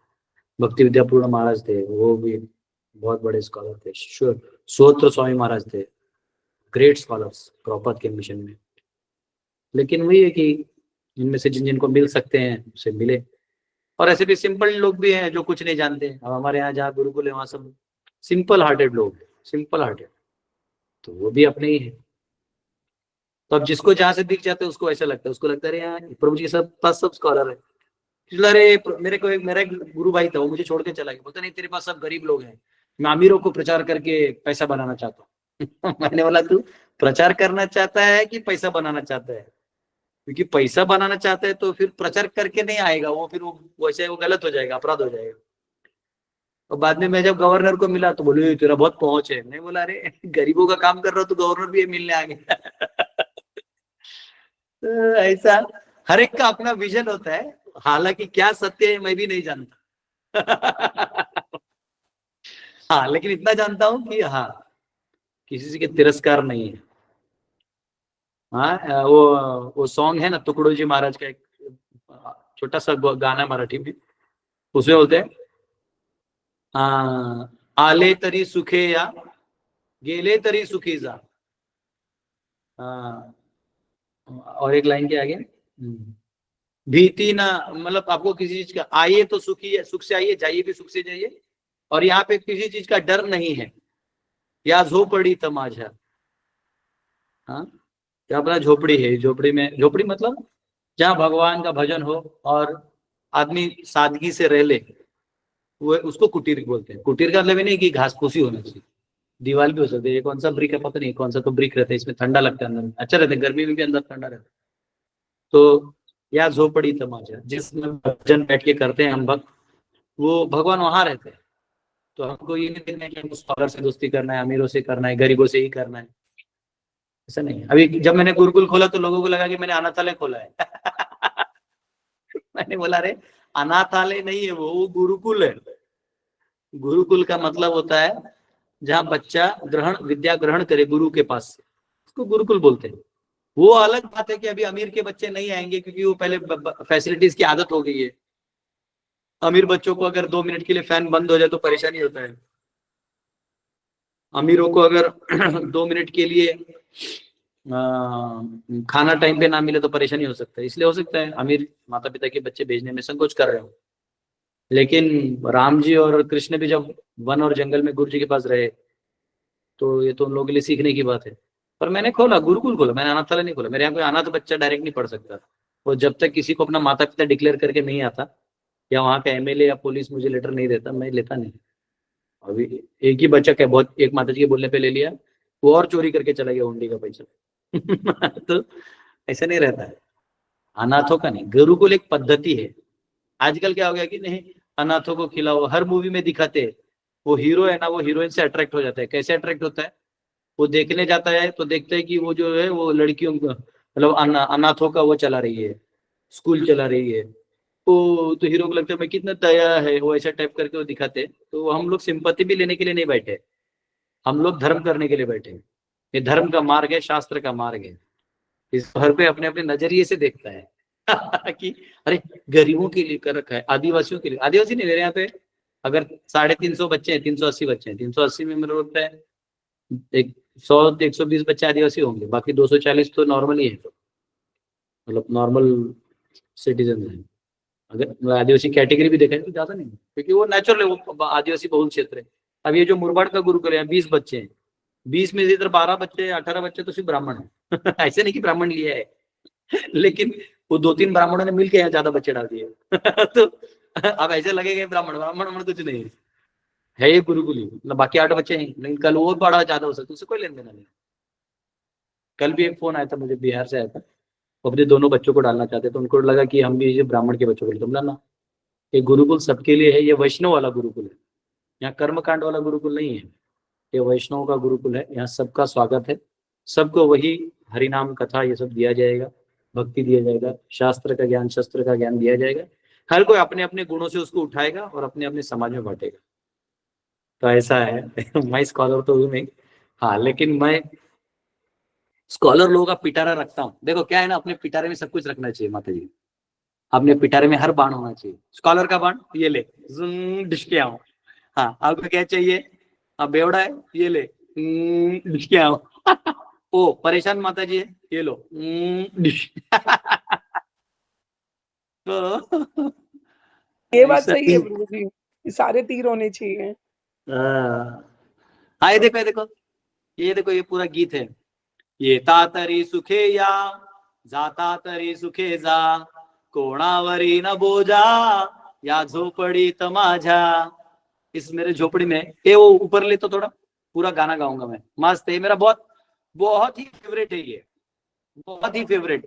भक्ति विद्यापूर्ण महाराज थे, वो भी बहुत बड़े स्कॉलर थे. सोत्र स्वामी महाराज थे, ग्रेट स्कॉलर्स प्रॉपर के मिशन में. लेकिन वही है कि इनमें से जिनको मिल सकते हैं उसे मिले. और ऐसे भी सिंपल लोग भी हैं जो कुछ नहीं जानते. अब हमारे यहाँ जहाँ गुरुकुल है वहां सब सिंपल हार्टेड लोग, सिंपल हार्टेड, तो वो भी अपने ही है. तो अब जिसको जहां से दिख जाते हैं उसको ऐसा लगता है, उसको लगता है अरे यार प्रभु जी के पास सब स्कॉलर है. अरे मेरा एक गुरु भाई था, वो मुझे छोड़ के चला गया. बोलता नहीं, तेरे पास सब गरीब लोग हैं, मैं अमीरों को प्रचार करके पैसा बनाना चाहता हूँ. मैंने बोला तू प्रचार करना चाहता है कि पैसा बनाना चाहता है? क्योंकि पैसा बनाना चाहता है तो फिर प्रचार करके नहीं आएगा वो, फिर वो वैसे वो गलत हो जाएगा, अपराध हो जाएगा. और बाद में मैं जब गवर्नर को मिला तो बोले तेरा बहुत पहुंच है. नहीं बोला, अरे गरीबों का काम कर रहा हूँ तो गवर्नर भी मिलने आ गया. तो ऐसा हर एक का अपना विजन होता है. हालांकि क्या सत्य है मैं भी नहीं जानता. हाँ, लेकिन इतना जानता हूं कि हाँ, किसी से के तिरस्कार नहीं है. हाँ, वो सॉन्ग है ना टुकड़ो जी महाराज का, एक छोटा सा गाना मराठी में, उसमें बोलते हैं आले तरी सुखे या गेले तरी सुखी जा. और एक लाइन के आगे भीति ना, मतलब आपको किसी चीज का, आइए तो सुखी सुख से आइए, जाइए भी सुख से जाइए, और यहाँ पे किसी चीज का डर नहीं है. या झोपड़ी तमाशा. हाँ, क्या अपना झोपड़ी है, झोपड़ी मतलब जहाँ भगवान का भजन हो और आदमी सादगी से रह ले, वो उसको कुटीर बोलते हैं. कुटीर का मतलब नहीं कि घास फूसी होना चाहिए, दीवार भी हो सकती है. ये कौन सा ब्रिक है पता नहीं, कौन सा तो ब्रिक रहता है, इसमें ठंडा लगता है, अंदर अच्छा रहता है, गर्मी में भी अंदर ठंडा रहता है. तो या झोपड़ी तमाचा, जिसमें भजन बैठ के करते हैं हम भक्त, वो भगवान वहां रहते हैं। तो हमको ये नहीं देखना है कि हमको स्कॉलर से दोस्ती करना है, अमीरों से करना है, गरीबों से ही करना है, ऐसा नहीं है। अभी जब मैंने गुरुकुल खोला तो लोगों को लगा कि मैंने अनाथालय खोला है। मैंने बोला अरे अनाथालय नहीं है, वो गुरुकुल है। गुरुकुल का मतलब होता है जहाँ बच्चा विद्या ग्रहण करे गुरु के पास से, उसको गुरुकुल बोलते हैं। वो अलग बात है कि अभी अमीर के बच्चे नहीं आएंगे क्योंकि वो पहले फैसिलिटीज की आदत हो गई है। अमीर बच्चों को अगर 2 मिनट के लिए फैन बंद हो जाए तो परेशानी होता है। अमीरों को अगर 2 मिनट के लिए खाना टाइम पे ना मिले तो परेशानी हो सकता है। इसलिए हो सकता है अमीर माता पिता के बच्चे भेजने में संकोच कर रहे हो। लेकिन राम जी और कृष्ण भी जब वन और जंगल में गुरु जी के पास रहे तो ये तो उन लोगों के लिए सीखने की बात है। पर मैंने खोला गुरुकुल खोला, मैंने अनाथालय नहीं खोला। मेरे यहाँ कोई अनाथ बच्चा डायरेक्ट नहीं पढ़ सकता। और जब तक किसी को अपना माता पिता डिक्लेयर करके नहीं आता या वहाँ का एमएलए या पुलिस मुझे लेटर नहीं देता, मैं लेता नहीं। अभी एक ही बच्चा क्या बहुत एक माता जी के बोलने पे ले लिया, वो और चोरी करके चला गया हुंडी का पैसा। तो ऐसा नहीं रहता है। अनाथों का नहीं, गुरुकुल एक पद्धति है। आजकल क्या हो गया कि नहीं अनाथों को खिलाओ, हर मूवी में दिखाते हैं। वो हीरो है ना, वो हीरोइन से अट्रैक्ट हो जाता है। कैसे अट्रैक्ट होता है, वो देखने जाता है तो देखते है कि वो जो है वो लड़कियों को मतलब अनाथों का वो चला रही है, स्कूल चला रही है। तो हीरो को लगता है मैं कितना दया है, वो ऐसा टाइप करके वो दिखाते। तो हम लोग सिंपत्ति भी लेने के लिए नहीं बैठे, हम लोग धर्म करने के लिए बैठे। ये धर्म का मार्ग है, शास्त्र का मार्ग है। इस हर पे अपने अपने नजरिए से देखता है कि अरे गरीबों के लिए कर रखा है, आदिवासियों के लिए। आदिवासी नहीं, मेरे यहाँ पे अगर 350 बच्चे हैं, 380 बच्चे हैं, 380 में मेरे लगता है 100-120 बच्चे आदिवासी होंगे, बाकी 240 तो नॉर्मल ही है। तो मतलब नॉर्मल सिटीजन है। अगर आदिवासी कैटेगरी भी देखें तो ज्यादा नहीं, क्योंकि वो नेचुरल है, वो आदिवासी बहुल क्षेत्र है। अब ये जो मुरबाड़ का गुरुकुल है 20 बच्चे हैं, 20 में से इधर 12 बच्चे 18 बच्चे तो सिर्फ ब्राह्मण है। ऐसे नहीं कि ब्राह्मण लिया है, लेकिन वो 2-3 ब्राह्मणों ने मिलके यहाँ ज्यादा बच्चे डाल दिए। तो अब ऐसे लगेगा ब्राह्मण ब्राह्मण कुछ नहीं है, ये गुरुकुल ही। मतलब बाकी 8 बच्चे हैं, लेकिन कल और बड़ा ज्यादा हो सकता है, उससे कोई लेन देना नहीं। कल भी एक फोन आया था मुझे, बिहार से आया था। वो अपने दोनों बच्चों को डालना चाहते, तो उनको लगा कि हम भी ये ब्राह्मण के बच्चों को तुम लाना। ये गुरुकुल सबके लिए है, ये वैष्णव वाला गुरुकुल है। यहाँ कर्मकांड वाला गुरुकुल नहीं है, ये वैष्णव का गुरुकुल है। यहाँ सबका स्वागत है, सबको वही हरिनाम कथा ये सब दिया जाएगा, भक्ति दिया जाएगा, शास्त्र का ज्ञान शस्त्र का ज्ञान दिया जाएगा। हर कोई अपने अपने गुणों से उसको उठाएगा और अपने अपने समाज में बांटेगा। तो ऐसा है। मैं स्कॉलर तो हूँ नहीं, हाँ, लेकिन मैं स्कॉलर लोगों का पिटारा रखता हूँ। देखो क्या है ना, अपने पिटारे में सब कुछ रखना चाहिए माता जी। अपने पिटारे में हर बाण होना चाहिए। स्कॉलर का बाण ये ले, डिशके आओ। हाँ, आपको क्या चाहिए, अब बेवड़ा है ये ले, डिशके आओ। ओ परेशान माता जी है ये लो, डिश। तो ये बात सही है प्रभु जी, सारे तीर होने चाहिए। हाँ, ये देखो ये देखो, ये देखो, ये पूरा गीत है। ये तातरी सुखे या जाता तरी सुखे जा, कोणावरी न बोजा या झोपड़ी तमाझा। इस मेरे झोपड़ी में ये वो ऊपर ले तो थोड़ा पूरा गाना गाऊंगा मैं, मस्त है। मेरा बहुत बहुत ही फेवरेट है ये, बहुत ही फेवरेट।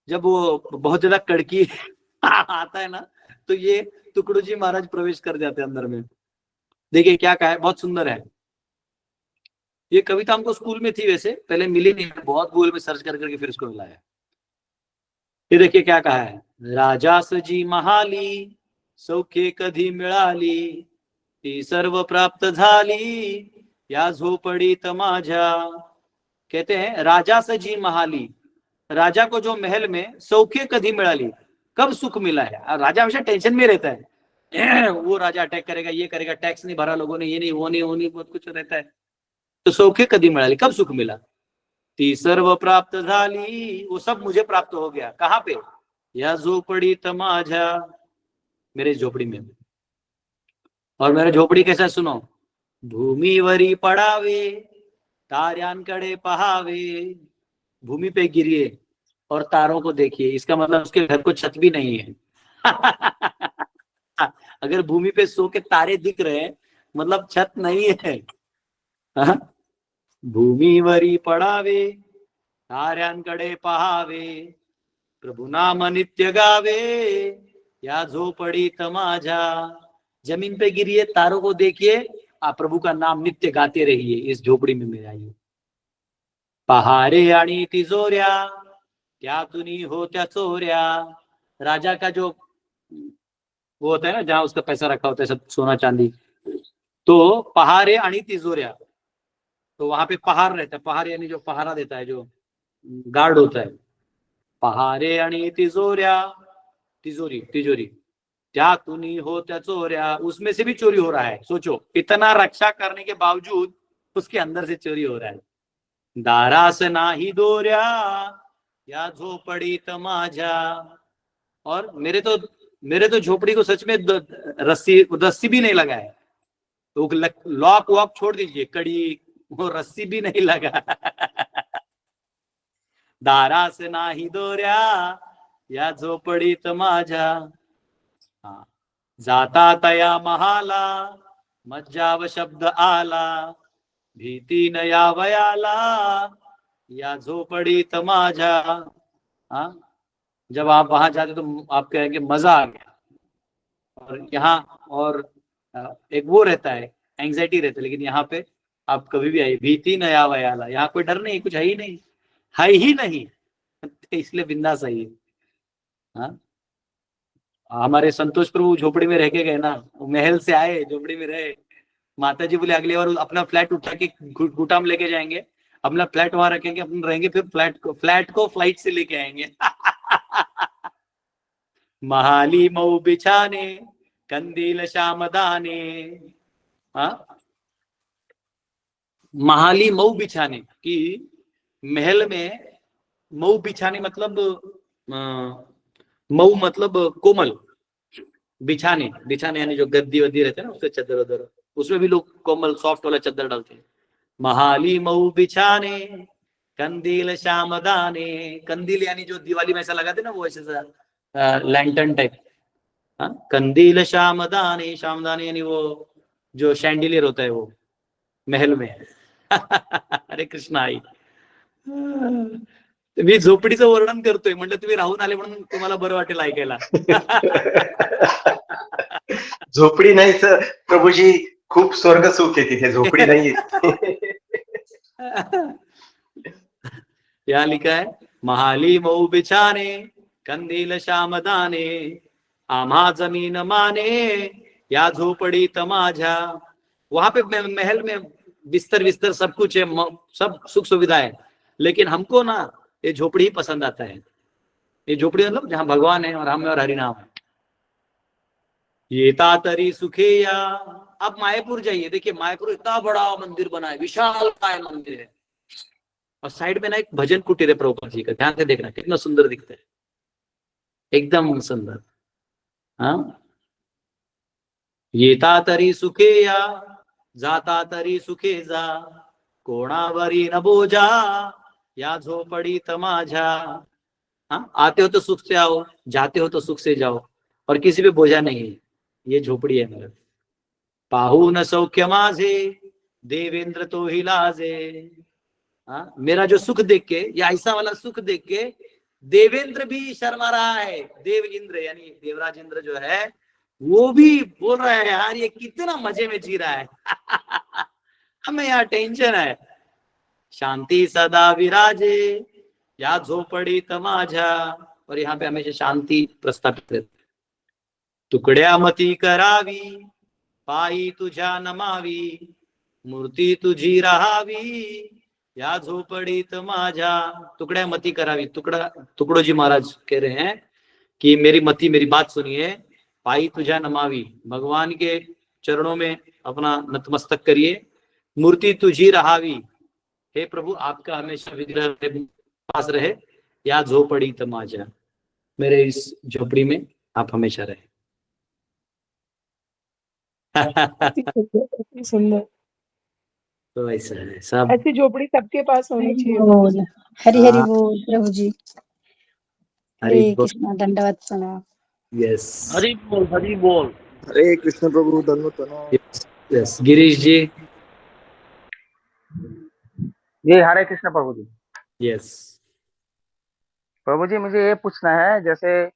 जब वो बहुत ज्यादा कड़की आता है ना, तो ये टुकड़ू जी महाराज प्रवेश कर जाते हैं अंदर में। देखिए क्या कहा है, बहुत सुंदर है। ये कविता हमको स्कूल में थी, वैसे पहले मिली नहीं, बहुत गूगल में सर्च कर करके फिर इसको मिला है। ये देखिए क्या कहा है, राजासजी महाली सौख्ये कधी मिळाली, ती सर्व प्राप्त झाली या झोपडीत माझ्या। कहते हैं राजासजी महाली, राजा को जो महल में सौख्य कधी मिळाली, कब सुख मिला है। राजा हमेशा टेंशन में रहता है, वो राजा अटैक करेगा, ये करेगा, टैक्स नहीं भरा लोगों ने, ये नहीं वो नहीं वो नहीं, बहुत कुछ रहता है। तो सौख्य कधी मिळाली, कब सुख मिला। ती सर्व प्राप्त झाली, वो सब मुझे प्राप्त हो गया। कहाँ पे, या झोपडीत माझ्या, मेरे झोपड़ी में। और मेरा झोपड़ी कैसा सुनो, भूमीवरी पडावे ताऱ्यांकडे पहावे। भूमि पे गिरिए और तारों को देखिए, इसका मतलब उसके घर को छत भी नहीं है। अगर भूमि पे सो के तारे दिख रहे हैं मतलब छत नहीं है। भूमीवरी पडावे ताऱ्यांकडे पहावे, प्रभु नाम नित्य गावे या झोपड़ीत माझा। जमीन पे गिरिए, तारों को देखिए, आप प्रभु का नाम नित्य गाते रहिए इस झोपड़ी में मेरे आइए। पहारे आणि तिजोऱ्या त्यातुनी होत्या चोऱ्या। राजा का जो वो होता है ना, जहां उसका पैसा रखा होता है, सब सोना चांदी, तो पहारे आणि तिजोऱ्या, तो वहां पे पहार रहता है। पहार यानी जो पहारा देता है, जो गार्ड होता है। पहारे आणि तिजोऱ्या, तिजोरी तिजोरी, त्यातुनी होत्या चोऱ्या, उसमें से भी चोरी हो रहा है। सोचो, इतना रक्षा करने के बावजूद उसके अंदर से चोरी हो रहा है। दारास नाही दोऱ्या या झोपडीत माझ्या। और मेरे तो झोपड़ी को सच में रस्सी रस्सी भी नहीं लगा है। तो लॉक वॉक छोड़ दीजिए, कड़ी वो रस्सी भी नहीं लगा। दारास नाही दोऱ्या या झोपडीत माझ्या। जाता तया महाला मज्जाव शब्द आला, भीती न यावयाला या झोपडीत माझ्या। हाँ, जब आप वहां जाते तो आप कहेंगे मजा आ गया। और यहाँ और एक वो रहता है, एंग्जाइटी रहता है, लेकिन यहाँ पे आप कभी भी आइए, भीति न यावयाला, यहाँ कोई डर नहीं, कुछ है ही नहीं, है ही नहीं। इसलिए बिंदास आइए। हाँ, हमारे संतोष प्रभु झोपड़ी में रह के गए ना, महल से आए, झोपड़ी में रहे। माता जी बोले अगली बार अपना फ्लैट उठा के गुटा में लेके जाएंगे, अपना फ्लैट वहां रखेंगे, अपन रहेंगे, फिर फ्लैट को फ्लाइट से लेके आएंगे। महाली मऊ बिछाने कंदील श्यामदाने। हाँ, महाली मऊ बिछाने की, महल में मऊ बिछाने मतलब मऊ मतलब कोमल, बिछाने बिछाने यानी जो गद्दी वद्दी रहते हैं ना, उससे चादर वदर, उसमें भी लोग कोमल सॉफ्ट वाला चादर डालते हैं। महाली मऊ बिछाने कंदील श्यामदाने। कंदील यानी जो दिवाली में ऐसा लगाते ना, वो ऐसे लैंटर्न टाइप। हाँ, कंदील श्यामदाने, श्यामदाने यानी वो जो शैंडिलियर होता है वो महल में। अरे कृष्ण आई, मी झोपडीचं वर्णन करतोय, म्हणलं तुम्ही राहून आले म्हणून तुम्हाला बरं वाटेल ऐकायला। झोपडी नाही सर प्रभूजी, खूप स्वर्ग सुख आहे तिथे, झोपडी नाही। यहाँ लिखा है, महाली मऊ बिछाने कंदील श्यामदाने, आम्हा जमीन माने या झोपडीत माझ्या। वहां पे महल में बिस्तर विस्तर सब कुछ है, सब सुख सुविधा है, लेकिन हमको ना ये झोपड़ी ही पसंद आता है। ये झोपड़ी मतलब जहाँ भगवान है और हम और हरि नाम है। ये तातरी सुखेया। अब मायापुर जाइए, देखिए मायापुर इतना बड़ा मंदिर बना है, विशाल काय मंदिर है, और साइड में ना एक भजन कुटीर है प्रभुपाद जी का, ध्यान से देखना कितना सुंदर दिखता है, एकदम सुंदर। हाँ, येता तरी सुखेया जाता तरी सुखे जा, कोणावरी न बोजा या झोपडीत माझ्या। हाँ, आते हो तो सुख से आओ, जाते हो तो सुख से जाओ, और किसी पे बोझा नहीं है। ये झोपड़ी है मेरा। पाहून सौख्य माझे देवेंद्र तो ही लाजे। हाँ, मेरा जो सुख देख के, या ऐसा वाला सुख देख के देवेंद्र भी शर्मा रहा है। देव इंद्र यानी देवराज इंद्र जो है, वो भी बोल रहा है यार ये कितना मजे में जी रहा है। हमें यहाँ टेंशन है। शांति सदा विराजे या झोपडीत माझ्या, और यहाँ पे हमेशा शांति प्रस्थापित रहती। तुकड्या मती करावी पायी तुझ्या नमावी, मूर्ती तुझी राहावी या झोपडीत माझ्या। टुकड़ा मती करावी, टुकड़ो जी महाराज कह रहे हैं कि मेरी मती, मेरी बात सुनिए, पाई तुझा नमावी, भगवान के चरणों में अपना नतमस्तक करिए। मूर्ति तुझी रहावी, हे प्रभु आपका हमेशा विग्रह पास रहे, या झोपड़ीत माझ्या, मेरे इस झोपड़ी में आप हमेशा रहे। सुंदर। तो ऐसा है सब, ऐसी झोपड़ी सबके पास होनी चाहिए। बोल हरि हरि बोल प्रभु जी। हरि हरे बोल। कृष्णा, दंडवत प्रणाम। यस, हरि बोल हरि बोल। हरे कृष्ण प्रभु, धन्यवाद प्रणाम। यस गिरीश जी। ये हरे कृष्ण प्रभु जी। यस, प्रभु जी मुझे ये पूछना है, जैसे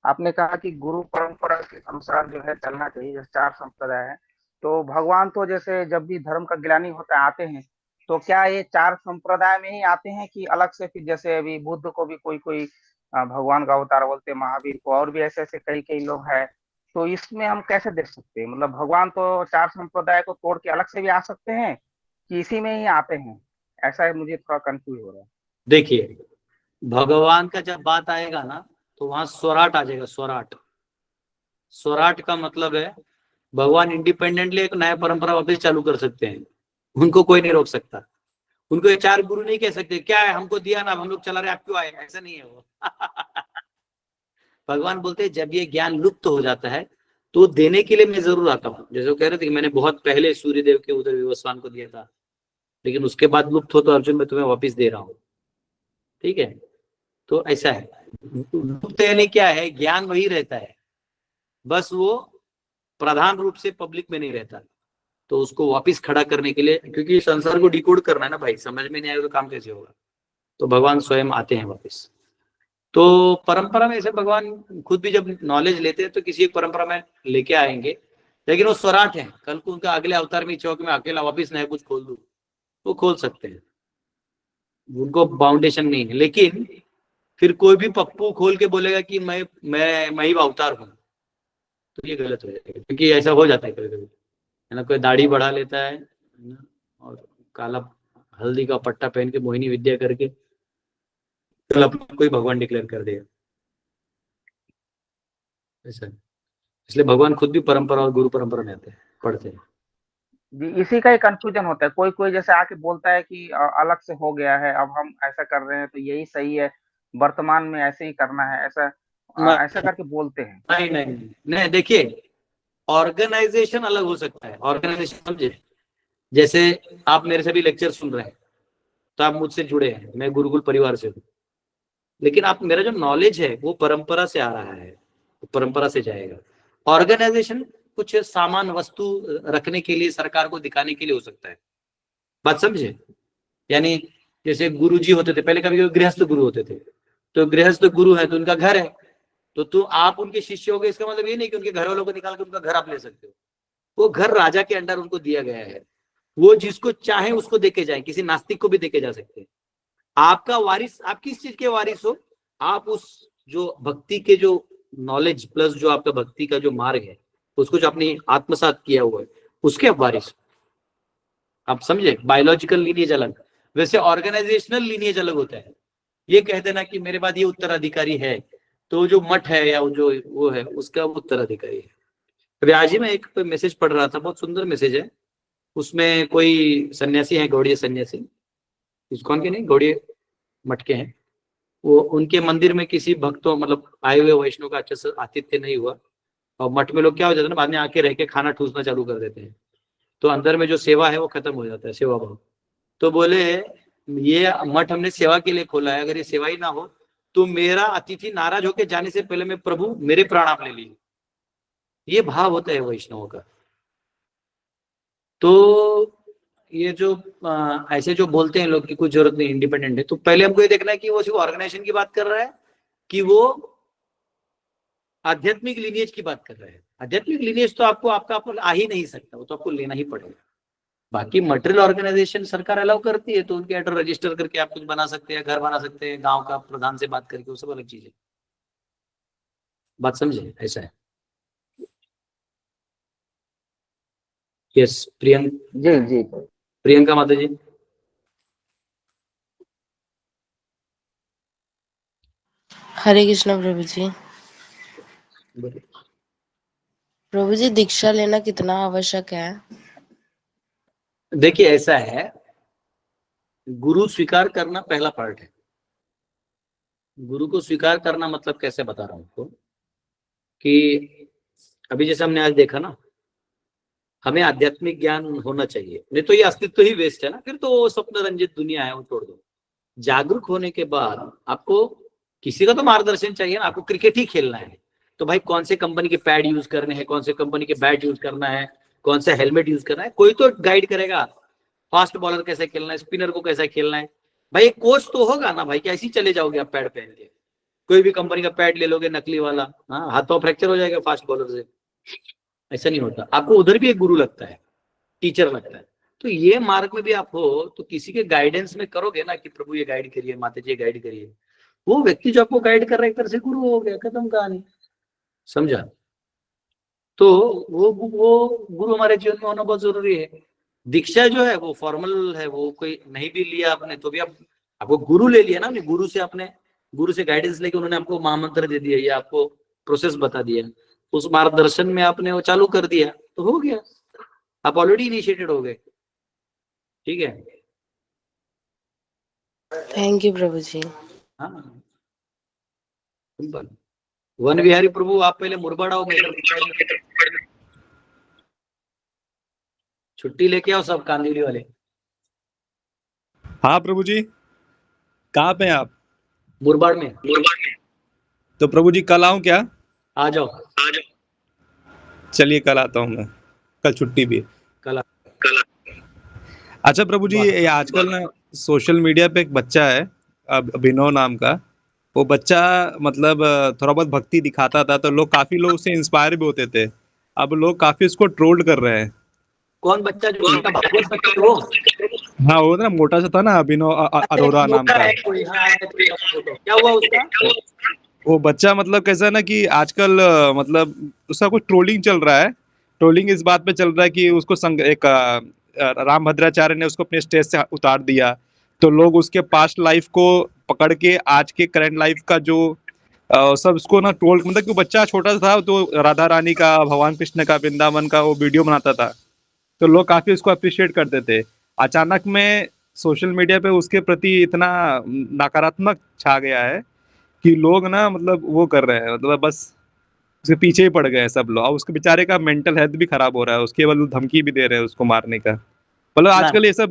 आपने कहा कि गुरु परंपरा के अनुसार जो है चलना चाहिए, जैसे 4 संप्रदाय है, तो भगवान तो जैसे जब भी धर्म का ग्लानि होता है आते हैं, तो क्या ये 4 संप्रदाय में ही आते हैं कि अलग से? फिर जैसे अभी बुद्ध को भी कोई कोई भगवान का अवतार बोलते हैं, महावीर को, और भी ऐसे ऐसे कई कई लोग हैं, तो इसमें हम कैसे देख सकते हैं? मतलब भगवान तो 4 संप्रदाय को तोड़ के अलग से भी आ सकते हैं कि इसी में ही आते हैं? ऐसा है, मुझे थोड़ा कंफ्यूज हो रहा है। देखिए, भगवान का जब बात आएगा ना, तो वहां स्वराट आ जाएगा। स्वराट, स्वराट का मतलब है भगवान इंडिपेंडेंटली एक नया परंपरा वापस चालू कर सकते हैं, उनको कोई नहीं रोक सकता। उनको ये 4 गुरु नहीं कह सकते क्या है हमको दिया ना, हम लोग चला रहे, आप क्यों आए, ऐसा नहीं है वो। भगवान बोलते हैं जब ये ज्ञान लुप्त हो जाता है तो देने के लिए मैं जरूर आता हूँ। जैसे वो कह रहे थे कि मैंने बहुत पहले सूर्यदेव के उधर विवस्वान को दिया था, लेकिन उसके बाद लुप्त हो तो अर्जुन मैं तुम्हें वापिस दे रहा हूँ। ठीक है, तो ऐसा है। लुप्त यानी क्या है, ज्ञान वही रहता है, बस वो प्रधान रूप से पब्लिक में नहीं रहता। तो उसको वापिस खड़ा करने के लिए, क्योंकि संसार को डिकोड करना है ना भाई, समझ में नहीं आएगा तो काम कैसे होगा, तो भगवान स्वयं आते हैं वापिस। तो परंपरा में ऐसे भगवान खुद भी जब नॉलेज लेते हैं तो किसी एक परंपरा में लेके आएंगे, लेकिन वो स्वराट है, कल को उनका अगले अवतार में चौक में अकेला वापिस नया कुछ खोल दूं वो खोल सकते हैं, उनको बाउंडेशन नहीं है। लेकिन फिर कोई भी पप्पू खोल के बोलेगा कि मैं ही अवतार हूँ, तो ये गलत हो जाएगा, क्योंकि ऐसा हो जाता है कभी कभी, है ना। कोई दाढ़ी बढ़ा लेता है ना, और काला हल्दी का पट्टा पहन के मोहिनी विद्या करके कल अपने कोई भगवान डिक्लेयर कर देगा, ऐसा। इसलिए भगवान खुद भी परंपरा और गुरु परंपरा में आते हैं, पढ़ते हैं। जी, इसी का ही कंफ्यूजन होता है। कोई कोई जैसे आके बोलता है कि अलग से हो गया है, अब हम ऐसा कर रहे हैं तो यही सही है, वर्तमान में ऐसे ही करना है, ऐसा ऐसा करके बोलते हैं। नहीं नहीं नहीं, नहीं देखिए, ऑर्गेनाइजेशन अलग हो सकता है। ऑर्गेनाइजेशन समझे, जैसे आप मेरे से भी लेक्चर सुन रहे हैं तो आप मुझसे जुड़े हैं, मैं गुरुकुल परिवार से हूँ, लेकिन आप मेरा जो नॉलेज है वो परंपरा से आ रहा है, वो परंपरा से जाएगा। ऑर्गेनाइजेशन कुछ सामान वस्तु रखने के लिए, सरकार को दिखाने के लिए हो सकता है, बात समझे। यानी जैसे गुरु जी होते थे पहले, कभी कभी गृहस्थ गुरु होते थे, तो गृहस्थ गुरु है तो उनका घर है, तो आप उनके शिष्य हो गए, इसका मतलब ये नहीं कि उनके घर वालों को निकाल के उनका घर आप ले सकते हो। वो घर राजा के अंडर उनको दिया गया है, वो जिसको चाहे उसको देके जाए, किसी नास्तिक को भी देके जा सकते हैं। आपका वारिस, आप किस चीज के वारिस हो, आप उस जो भक्ति के जो नॉलेज प्लस जो आपका भक्ति का जो मार्ग है, उसको जो आपने आत्मसात किया हुआ है, उसके आप वारिस। आप समझे, बायोलॉजिकल लीनिएज अलग, वैसे ऑर्गेनाइजेशनल लीनिएज अलग होता है। ये कह देना कि मेरे बाद ये उत्तराधिकारी है, तो जो मठ है या जो वो है उसका वो उत्तराधिकारी है। अभी आज ही मैं एक मैसेज पढ़ रहा था, बहुत सुंदर मैसेज है, उसमें कोई सन्यासी है, गौड़ीय सन्यासी, इस्कॉन के नहीं, गौड़ीय मठ के हैं, वो उनके मंदिर में किसी भक्तों मतलब आए हुए वैष्णव का अच्छे से आतिथ्य नहीं हुआ, और मठ में लोग क्या हो जाता है ना, बाद में आके रह के खाना ठूसना चालू कर देते हैं, तो अंदर में जो सेवा है वो खत्म हो जाता है, सेवा भाव। तो बोले ये मठ हमने सेवा के लिए खोला है, अगर ये सेवा ही ना हो तो मेरा अतिथि नाराज होकर जाने से पहले मैं प्रभु मेरे प्राण आप ले लीजिए, ये भाव होता है वैष्णवों का। तो ये जो ऐसे जो बोलते हैं लोग कि कुछ जरूरत नहीं, इंडिपेंडेंट है, तो पहले हमको ये देखना है कि वो सिर्फ ऑर्गेनाइजेशन की बात कर रहा है कि वो आध्यात्मिक लिनिएज की बात कर रहा है। आध्यात्मिक लिनिएज तो आपको आपका आ ही नहीं सकता, वो तो आपको लेना ही पड़ेगा। बाकी मटेरियल ऑर्गेनाइजेशन सरकार अलाउ करती है, तो उनके एड्रेस रजिस्टर करके आप कुछ बना सकते हैं, घर बना सकते हैं, गांव का प्रधान से बात करके, वो सब अलग चीज है, बात समझे, ऐसा है। यस प्रियंका, जी जी, प्रियंका माता जी। हरे कृष्ण प्रभु जी। प्रभु जी, दीक्षा लेना कितना आवश्यक है? देखिए ऐसा है, गुरु स्वीकार करना पहला पार्ट है। गुरु को स्वीकार करना मतलब कैसे बता रहा हूं आपको, कि अभी जैसे हमने आज देखा ना, हमें आध्यात्मिक ज्ञान होना चाहिए, नहीं तो ये अस्तित्व ही वेस्ट है ना, फिर तो स्वप्न रंजित दुनिया है, वो छोड़ दो। जागरूक होने के बाद आपको किसी का तो मार्गदर्शन चाहिए ना, आपको क्रिकेट ही खेलना है तो भाई कौन से कंपनी के पैड यूज करने हैं, कौन से कंपनी के बैट यूज करना है, कौन सा हेलमेट यूज करना है, कोई तो गाइड करेगा। फास्ट बॉलर कैसे खेलना है, स्पिनर को कैसा खेलना है, भाई कोच तो होगा ना भाई, कैसे चले जाओगे आप पैड पहन के, कोई भी कंपनी का पैड ले लोगे नकली वाला, हाँ, हाथों फ्रैक्चर हो जाएगा फास्ट बॉलर से। ऐसा नहीं होता, आपको उधर भी एक गुरु लगता है, टीचर लगता है। तो ये मार्ग में भी आप हो तो किसी के गाइडेंस में करोगे ना कि प्रभु ये गाइड करिए, माता जी गाइड करिए, वो व्यक्ति जो आपको गाइड कर रहा है एक तरह से गुरु हो गया, खत्म कहानी, समझा। तो वो गुरु हमारे जीवन में होना बहुत जरूरी है। दीक्षा जो है वो फॉर्मल है, वो कोई नहीं भी लिया आपने तो भी आपको गुरु ले लिया ना, गुरु से गाइडेंस लेके उन्होंने आपको महामंत्र दे दिया या आपको प्रोसेस बता दिया, उस मार्गदर्शन में आपने वो चालू कर दिया तो हो गया, आप ऑलरेडी इनिशिएटेड हो गए। ठीक है, थैंक यू प्रभु जी। हाँ, सिंपल। वन विहारी प्रभु आप पहले मुरबाड़ आओ, छुट्टी लेके आओ सब कांदिवली वाले। हाँ प्रभु जी, कहाँ पे हैं आप? मुरबाड़ में। तो प्रभु जी कल आऊं क्या? आ जाओ। चलिए कल आता हूँ मैं, कल छुट्टी भी है। कल अच्छा प्रभु जी, ये आजकल ना सोशल मीडिया पे एक बच्चा है अभिनव नाम का, वो बच्चा मतलब थोड़ा बहुत भक्ति दिखाता था तो काफी लोग उससे इंस्पायर भी होते थे। अब लोग काफी उसको ट्रोल्ड कर रहे हैं। कौन बच्चा? जो उसका भागवत बच्चा है वो? हाँ वो ना मोटा सा था ना, अभिनव अरोड़ा नाम का। क्या हुआ उसका? वो बच्चा मतलब कैसा ना कि आजकल मतलब उसका कुछ ट्रोलिंग चल रहा है। ट्रोलिंग इस बात पे चल रहा है कि उसको राम भद्राचार्य ने उसको अपने स्टेज से उतार दिया, तो लोग उसके पास्ट लाइफ को पकड़ के आज के करंट लाइफ का जो सब उसको ना ट्रोल, मतलब कि बच्चा छोटा सा था तो राधा रानी का, भगवान कृष्ण का, वृंदावन का वो वीडियो बनाता था, तो लोग काफी उसको अप्रिशिएट करते थे। अचानक में सोशल मीडिया पे उसके प्रति इतना नकारात्मक छा गया है कि लोग ना मतलब वो कर रहे हैं, मतलब बस उसके पीछे ही पड़ गए हैं सब लोग। और उसके बेचारे का मेंटल हेल्थ भी खराब हो रहा है, उसके बाद धमकी भी दे रहे हैं उसको मारने का। मतलब आजकल ये सब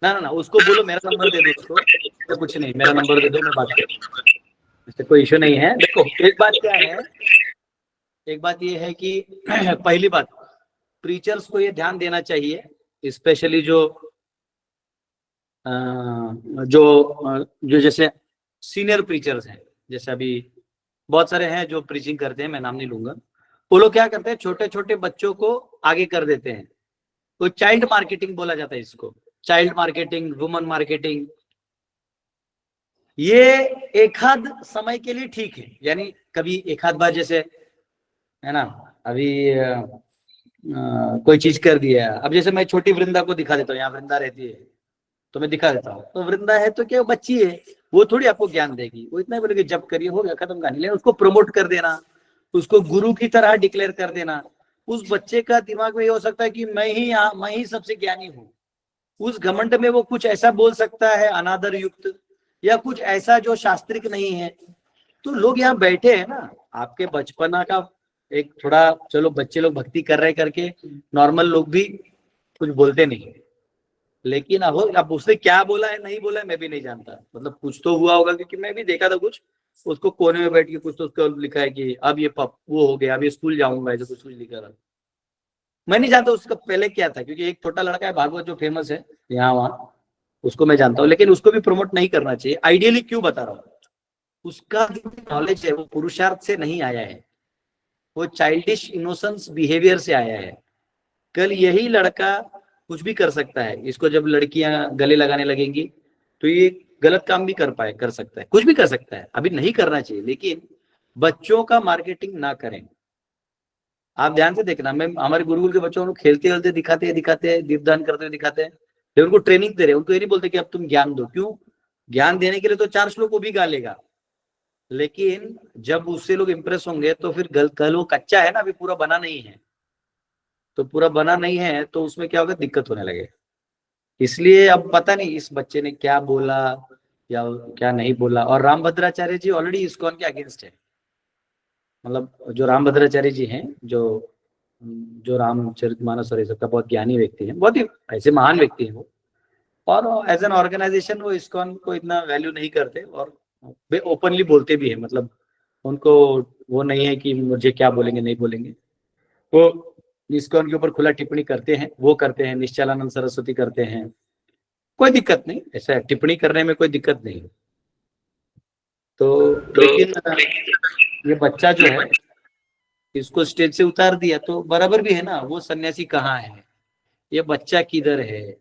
ना उसको बोलो मेरा नंबर दे दो उसको, तो कुछ नहीं, मेरा नंबर दे दो, मैं बात करूँ, इससे कोई इश्यू नहीं है। देखो एक बात क्या है, एक बात ये है कि पहली बात प्रीचर्स को ये ध्यान देना चाहिए, स्पेशली जो जैसे सीनियर प्रीचर्स हैं, जैसे अभी बहुत सारे हैं जो प्रीचिंग करते हैं, मैं नाम नहीं लूंगा, वो लोग क्या करते हैं छोटे छोटे बच्चों को आगे कर देते हैं, तो चाइल्ड मार्केटिंग बोला जाता है इसको, चाइल्ड मार्केटिंग, वुमन मार्केटिंग। ये एक आध समय के लिए ठीक है, यानी कभी एक आध बार जैसे है ना, अभी कोई चीज कर दिया, अब जैसे मैं छोटी वृंदा को दिखा देता हूँ, यहाँ वृंदा रहती है तो मैं दिखा देता हूँ, तो वृंदा है तो क्या बच्ची है, वो थोड़ी आपको ज्ञान देगी, वो इतना ही बोलेगी जब करिए हो गया खत्म कहानी। लेकिन उसको प्रमोट कर देना, उसको गुरु की तरह डिक्लेयर कर देना, उस बच्चे का दिमाग में ये हो सकता है कि मैं ही सबसे ज्ञानी हूँ। उस घमंड में वो कुछ ऐसा बोल सकता है अनादर युक्त, या कुछ ऐसा जो शास्त्रिक नहीं है। तो लोग यहाँ बैठे हैं ना, आपके बचपना का एक थोड़ा, चलो बच्चे लोग भक्ति कर रहे करके, नॉर्मल लोग भी कुछ बोलते नहीं, लेकिन अब उसने क्या बोला है नहीं बोला है मैं भी नहीं जानता, मतलब कुछ तो हुआ होगा, क्योंकि मैं भी देखा था कुछ उसको कोने में बैठ के कुछ तो उसको लिखा है कि अब ये वो हो गया, अब ये स्कूल जाऊंगा, ऐसे कुछ लिखा था। मैं नहीं जानता उसका पहले क्या था, क्योंकि एक छोटा लड़का है भागवत जो फेमस है यहाँ वहां, उसको मैं जानता हूँ, लेकिन उसको भी प्रमोट नहीं करना चाहिए। आइडियली क्यों बता रहा हूँ, उसका जो नॉलेज है वो पुरुषार्थ से नहीं आया है, वो चाइल्डिश इनोसेंस बिहेवियर से आया है। कल यही लड़का कुछ भी कर सकता है, इसको जब लड़कियां गले लगाने लगेंगी तो ये गलत काम भी कर सकता है, कुछ भी कर सकता है, अभी नहीं करना चाहिए। लेकिन बच्चों का मार्केटिंग ना करें। आप ध्यान से देखना, मैं हमारे गुरुकुल के बच्चों को खेलते खेलते दिखाते हैं, दीपदान करते हुए दिखाते हैं, फिर उनको ट्रेनिंग दे रहे हैं, उनको ये नहीं बोलते कि अब तुम ज्ञान दो। क्यों? ज्ञान देने के लिए तो 4 श्लोक वो भी गा लेगा, लेकिन जब उससे लोग इंप्रेस होंगे तो फिर कल वो कच्चा है ना, अभी पूरा बना नहीं है, तो पूरा बना नहीं है तो उसमें क्या होगा, दिक्कत होने लगे। इसलिए अब पता नहीं इस बच्चे ने क्या बोला या क्या नहीं बोला। और राम भद्राचार्य जी ऑलरेडी इस्कॉन के अगेंस्ट है, मतलब जो राम भद्राचार्य जी हैं, जो रामचरितमानस और ये सबका बहुत ज्ञानी व्यक्ति हैं, बहुत ही ऐसे महान व्यक्ति हैं वो, और एज एन ऑर्गेनाइजेशन वो इस्कॉन को इतना वैल्यू नहीं करते, और वे ओपनली बोलते भी है, मतलब उनको वो नहीं है कि मुझे क्या बोलेंगे नहीं बोलेंगे, वो इस्कॉन के ऊपर खुला टिप्पणी करते हैं, वो करते हैं, निश्चलानंद सरस्वती करते हैं, कोई दिक्कत नहीं, ऐसा टिप्पणी करने में कोई दिक्कत नहीं। तो लेकिन ये बच्चा जो है इसको स्टेज से उतार दिया तो बराबर भी है ना। वो सन्यासी कहाँ है, ये बच्चा किधर है,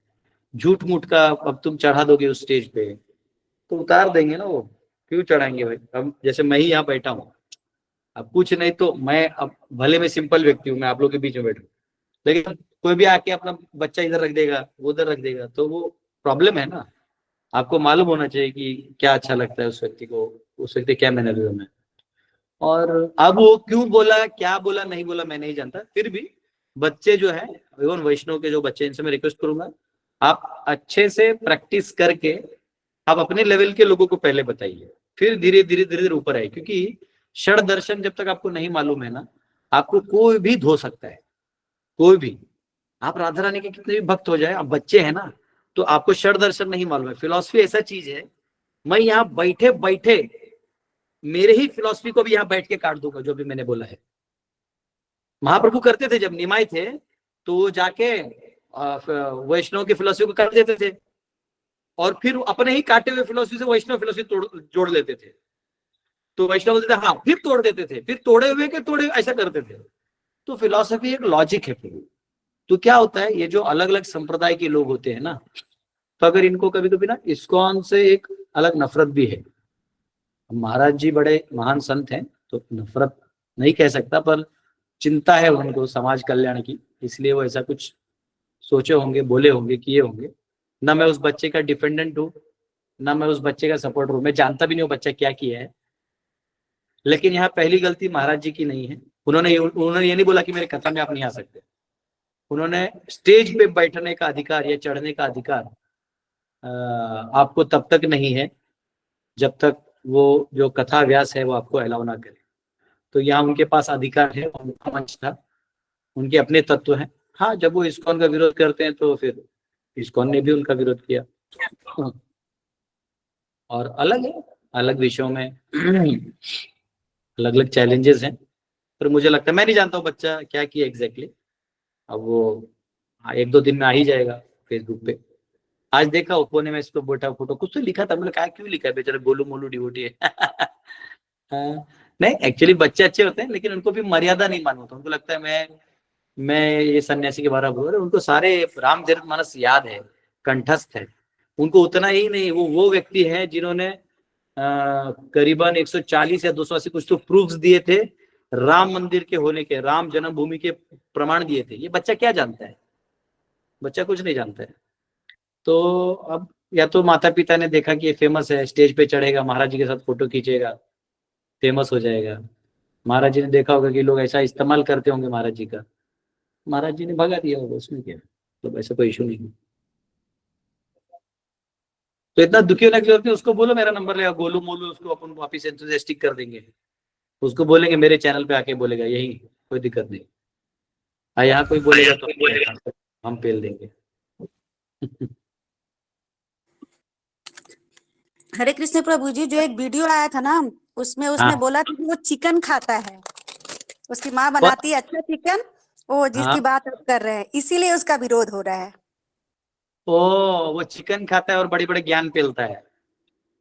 झूठ मूठ का अब तुम चढ़ा दोगे उस स्टेज पे तो उतार देंगे ना वो। क्यों चढ़ाएंगे भाई। अब जैसे मैं ही यहाँ बैठा हूँ, अब कुछ नहीं तो मैं, अब भले मैं सिंपल व्यक्ति हूँ, मैं आप लोग के बीच में बैठू, लेकिन कोई भी आके अपना बच्चा इधर रख देगा, वो उधर रख देगा, तो वो प्रॉब्लम है ना। आपको मालूम होना चाहिए कि क्या अच्छा लगता है उस व्यक्ति को, उस व्यक्ति क्या मैनरिज्म है। और अब वो क्यों बोला, क्या बोला, नहीं बोला, मैं नहीं जानता। फिर भी बच्चे जो है, इवन वैष्णव के जो बच्चे, इनसे मैं रिक्वेस्ट करूंगा आप अच्छे से प्रैक्टिस करके आप अपने लेवल के लोगों को पहले बताइए, फिर धीरे धीरे धीरे धीरे ऊपर आए। क्योंकि षड दर्शन जब तक आपको नहीं मालूम है ना, आपको कोई भी धो सकता है, कोई भी। आप राधा रानी के कितने भी भक्त हो जाए, आप बच्चे हैं ना, तो आपको षड दर्शन नहीं मालूम है। फिलॉसफी ऐसा चीज है, मैं यहाँ बैठे बैठे मेरे ही फिलॉसफी को भी यहाँ बैठ के काट दूंगा, जो भी मैंने बोला है। महाप्रभु करते थे जब निमाय थे, तो वो जाके वैष्णव की फिलॉसफी को काट देते थे और फिर अपने ही काटे हुए फिलॉसफी से वैष्णव फिलॉसफी जोड़ लेते थे। तो वैष्णव बोलते थे हाँ, फिर तोड़ देते थे, फिर तोड़े हुए के तोड़े, ऐसा करते थे। तो फिलॉसफी एक लॉजिक है। तो क्या होता है, ये जो अलग अलग संप्रदाय के लोग होते हैं ना, तो अगर इनको कभी कभी ना इस्कॉन से एक अलग नफरत भी है। महाराज जी बड़े महान संत हैं, तो नफरत नहीं कह सकता, पर चिंता है उनको समाज कल्याण की, इसलिए वो ऐसा कुछ सोचे होंगे, बोले होंगे, किए होंगे। ना मैं उस बच्चे का डिपेंडेंट हूँ, ना मैं उस बच्चे का सपोर्टर हूँ, मैं जानता भी नहीं वो बच्चा क्या किया है। लेकिन यहाँ पहली गलती महाराज जी की नहीं है। उन्होंने ये नहीं बोला कि मेरे कथा में आप नहीं आ सकते। उन्होंने स्टेज पे बैठने का अधिकार या चढ़ने का अधिकार आपको तब तक नहीं है जब तक वो जो कथा व्यास है वो आपको अलाउ ना करे। तो यहाँ उनके पास अधिकार है, उनका मंच था, उनके अपने तत्व हैं। हाँ, जब वो इस्कॉन का विरोध करते हैं तो फिर इस्कॉन ने भी उनका विरोध किया। और अलग है, अलग विषयों में अलग अलग चैलेंजेस हैं। पर मुझे लगता है, मैं नहीं जानता हूँ बच्चा क्या किया एग्जैक्टली। अब वो एक दो दिन में आ ही जाएगा फेसबुक पे। आज देखा ओप्पो ने, मैं इसको बोटा फोटो कुछ तो लिखा था, मैंने कहा क्यों लिखा है, बेचारा गोलू मोलू डिवोटी है। नहीं, एक्चुअली बच्चे अच्छे होते हैं, लेकिन उनको भी मर्यादा नहीं मालूम होता। उनको लगता है मैं ये सन्यासी के बारे में बोल रहा हूँ, उनको सारे रामचरितमानस याद है, कंठस्थ है। उनको उतना ही नहीं, वो व्यक्ति है जिन्होंने करीबन 140 या 280 कुछ तो प्रूफ्स दिए थे राम मंदिर के होने के, राम जन्मभूमि के प्रमाण दिए थे। ये बच्चा क्या जानता है, बच्चा कुछ नहीं जानता है। तो अब या तो माता पिता ने देखा कि ये फेमस है, स्टेज पे चढ़ेगा, महाराज जी के साथ फोटो खींचेगा, फेमस हो जाएगा। महाराज जी ने देखा होगा कि लोग ऐसा इस्तेमाल करते होंगे महाराज जी का, महाराज जी ने भगा दिया होगा, उसमें क्या, मतलब ऐसा कोई इशू नहीं है। तो इतना दुखी होने की जरूरत नहीं। उसको बोलो मेरा नंबर लेगा, गोलू मोलू, उसको अपन वापिस एंथुसियास्टिक कर देंगे, उसको बोलेंगे मेरे चैनल पे आके बोलेगा, यही, कोई दिक्कत नहीं। यहाँ कोई बोलेगा तो हम पेल देंगे। हरे कृष्ण प्रभु जी, जो एक वीडियो आया था ना, उसमें उसने बोला था कि वो चिकन खाता है, उसकी माँ बनाती है अच्छा चिकन, वो जिसकी बात आप कर रहे हैं, इसीलिए उसका विरोध हो रहा है। ओ, वो चिकन खाता है और बड़े बड़े ज्ञान पेलता है।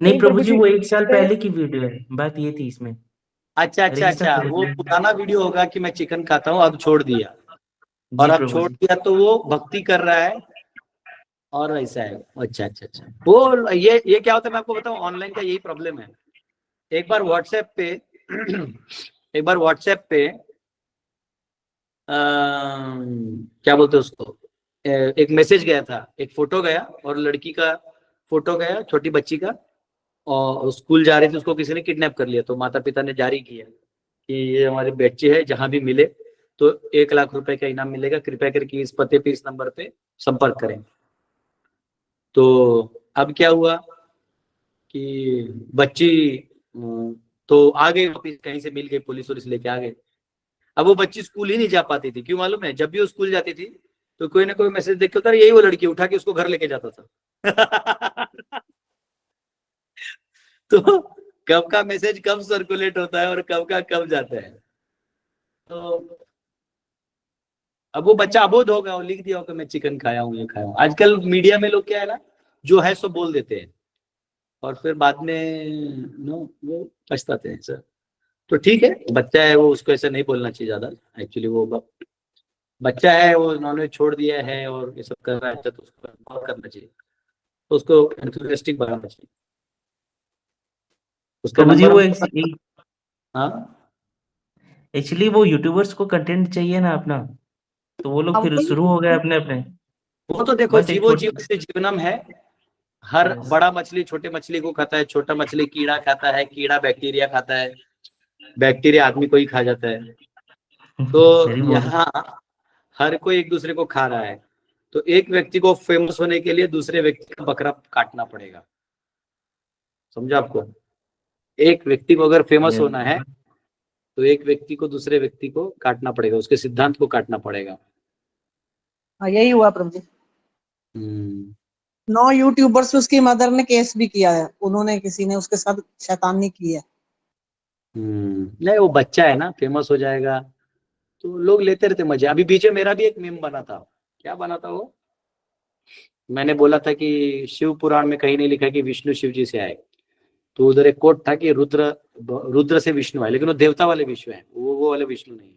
नहीं प्रभु जी, वो 1 साल पहले की वीडियो है, बात ये थी इसमें। अच्छा, वो पुराना वीडियो होगा कि मैं चिकन खाता हूँ, अब छोड़ दिया, और अब छोड़ दिया तो वो भक्ति कर रहा है और ऐसा है। अच्छा, वो ये क्या होता है मैं आपको बताऊं, ऑनलाइन का यही प्रॉब्लम है। एक बार व्हाट्सएप पे क्या बोलते हैं उसको, एक मैसेज गया था, एक फोटो गया और लड़की का फोटो गया, छोटी बच्ची का, और स्कूल जा रही थी, उसको किसी ने किडनैप कर लिया। तो माता पिता ने जारी किया कि ये हमारे बच्चे है, जहां भी मिले तो 1 लाख रुपए का इनाम मिलेगा, कृपया करके इस पते पे, इस नंबर पे संपर्क करें। तो अब क्या हुआ कि बच्ची तो आ गई वापिस, कहीं से मिल गई, पुलिस लेके आ गए। अब वो बच्ची स्कूल ही नहीं जा पाती थी, क्यों मालूम है, जब भी वो स्कूल जाती थी तो कोई ना कोई मैसेज देख के, यही वो लड़की उठा के उसको घर लेके जाता था। तो कब का मैसेज कब सर्कुलेट होता है और कब का कब जाता है। तो अब वो बच्चा अबोध होगा, वो लिख दिया होगा मैं चिकन खाया हूँ, ये खाया हूँ। आजकल मीडिया में लोग क्या है ना, जो है सो बोल देते हैं। और फिर बाद में वो पछताते हैं सर। तो ठीक है, बच्चा है वो, उसको ऐसा नहीं बोलना चाहिए ज्यादा। एक्चुअली वो बच्चा है, वो नॉनवेज छोड़ दिया है और ये सब कर रहा है, तो उसको बहुत करना चाहिए, तो उसको एंथुसियास्टिक बनाना चाहिए। उसका प्रभु जी नंबर वो हाँ एक्चुअली वो यूट्यूबर्स को कंटेंट चाहिए ना अपना, तो वो लोग फिर शुरू हो गए अपने अपने। वो तो देखो, बस एक जीवो जीव से जीवनम है। हर Yes. बड़ा मछली छोटे मछली को खाता है, छोटा मछली कीड़ा खाता है, कीड़ा बैक्टीरिया खाता है, बैक्टीरिया आदमी को ही खा जाता है। वेरी तो गुड। यहाँ हर कोई एक दूसरे को खा रहा है। तो एक व्यक्ति को फेमस होने के लिए दूसरे व्यक्ति का बकरा काटना पड़ेगा। समझा आपको? एक व्यक्ति को अगर फेमस होना है तो एक व्यक्ति को दूसरे व्यक्ति को काटना पड़ेगा, उसके सिद्धांत को काटना पड़ेगा। हाँ यही हुआ प्रभु जी। 9 यूट्यूबर्स पे उसकी मदर ने केस भी किया है, उन्होंने किसी ने उसके साथ शैतानी की है। नहीं, वो बच्चा है ना, फेमस हो जाएगा तो लोग लेते रहते मजे। अभी बीच में मेरा भी एक मीम बना था। क्या बना था वो? मैंने बोला था कि शिव पुराण में कहीं नहीं लिखा कि विष्णु शिव जी से आए, तो उधर एक कोट था कि रुद्र से विष्णु आए, लेकिन वो देवता वाले विष्णु है, वो वाले विष्णु नहीं है।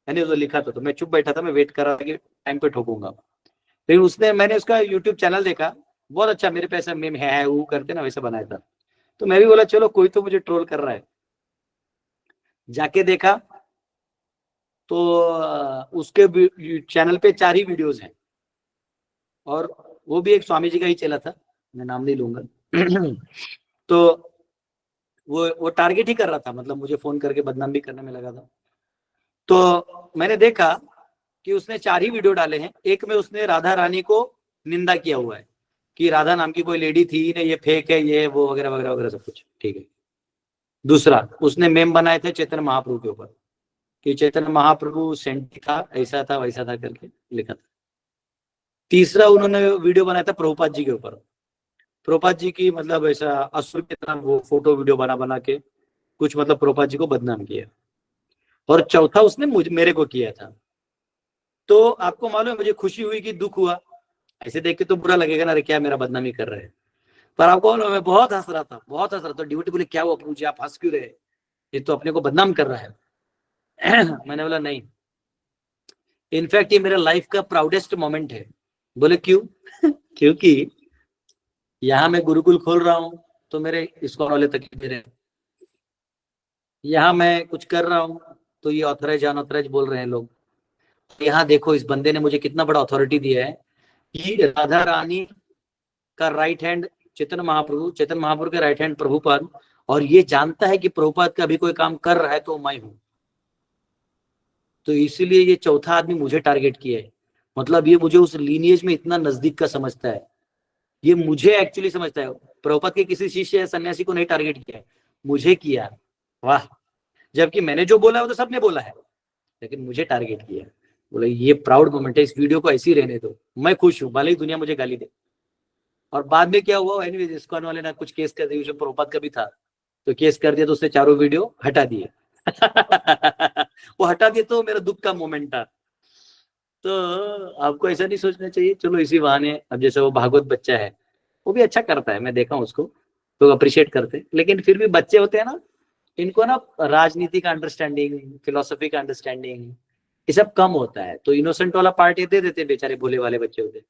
मैंने उधर लिखा था, तो मैं चुप बैठा था, मैं वेट कर रहा था कि टाइम पे ठोकूंगा। फिर मैंने उसका यूट्यूब चैनल देखा, बहुत अच्छा, मेरे पे ऐसा मीम है वो करते ना वैसा बनाया था। तो मैं भी बोला चलो कोई तो मुझे ट्रोल कर रहा है। जाके देखा तो उसके चैनल पे 4 ही वीडियोस हैं, और वो भी एक स्वामी जी का ही चला था, मैं नाम नहीं लूंगा। तो वो टारगेट ही कर रहा था, मतलब मुझे फोन करके बदनाम भी करने में लगा था। तो मैंने देखा कि उसने 4 ही वीडियो डाले हैं। एक में उसने राधा रानी को निंदा किया हुआ है कि राधा नाम की कोई लेडी थी नहीं, ये फेक है, ये वो वगैरह वगैरह वगैरह सब कुछ, ठीक है। दूसरा उसने मेम बनाए थे चैतन्य महाप्रभु के ऊपर कि चैतन्य महाप्रभु सेंटी था, ऐसा था वैसा था करके लिखा था। तीसरा उन्होंने वीडियो बनाया था प्रभुपाद जी के ऊपर, प्रभुपाद जी की मतलब ऐसा असुर की तरह वो फोटो वीडियो बना के कुछ मतलब प्रभुपाद जी को बदनाम किया। और चौथा उसने मेरे को किया था। तो आपको मालूम है मुझे खुशी हुई कि दुख हुआ? ऐसे देख के तो बुरा लगेगा ना, अरे क्या मेरा बदनामी कर रहे हैं। पर आपको मालूम, मैं बहुत हंस रहा था, बहुत हंस रहा था। ड्यूटी बोले क्या हुआ प्रभु जी, आप हंस क्यों रहे, ये तो अपने को बदनाम कर रहा है। मैंने बोला नहीं, इनफैक्ट ये मेरा लाइफ का प्राउडेस्ट मोमेंट है। बोले क्यों? क्योंकि यहाँ मैं गुरुकुल खोल रहा हूँ तो मेरे इस्कॉन वाले तकलीफ दे रहे हैं, यहाँ मैं कुछ कर रहा हूँ तो ये ऑथराइज अनऑथराइज बोल रहे हैं लोग। यहाँ देखो इस बंदे ने मुझे कितना बड़ा अथॉरिटी दिया है कि राधा रानी का राइट हैंड चैतन्य महाप्रभु के राइट हैंड प्रभुपाद, और ये जानता है कि प्रभुपाद का भी कोई काम कर रहा है तो मैं हूं। तो इसीलिए ये चौथा आदमी मुझे टारगेट किया है। मतलब ये मुझे उस लीनिएज में इतना नजदीक का समझता है, ये मुझे एक्चुअली समझता है। प्रभुपाद के किसी शिष्य या सन्यासी को नहीं टारगेट किया है, मुझे किया। वाह! जबकि मैंने जो बोला वो तो सबने बोला है, लेकिन मुझे टारगेट किया। बोले ये प्राउड मोमेंट है, इस वीडियो को ऐसे ही रहने दो, मैं खुश हूँ, भले ही दुनिया मुझे गाली दे। और बाद में क्या हुआ, एनीवेज इस्कॉन वाले ने कुछ केस कर दिया, जो प्रभुपाद का भी था, तो केस कर दिया, तो उसने 4 वीडियो हटा दिए। वो हटा दिए तो मेरा दुख का मोमेंट था। तो आपको ऐसा नहीं सोचना चाहिए, चलो इसी बहाने, अब जैसे वो भागवत बच्चा है, वो भी अच्छा करता है, मैं देखा हूँ उसको, लोग अप्रिशिएट करते हैं। लेकिन फिर भी बच्चे होते हैं ना, इनको ना राजनीति का अंडरस्टैंडिंग, फिलोसफी का अंडरस्टैंडिंग, ये सब कम होता है। तो इनोसेंट वाला पार्ट ये दे देते, बेचारे भोले वाले बच्चे होते हैं,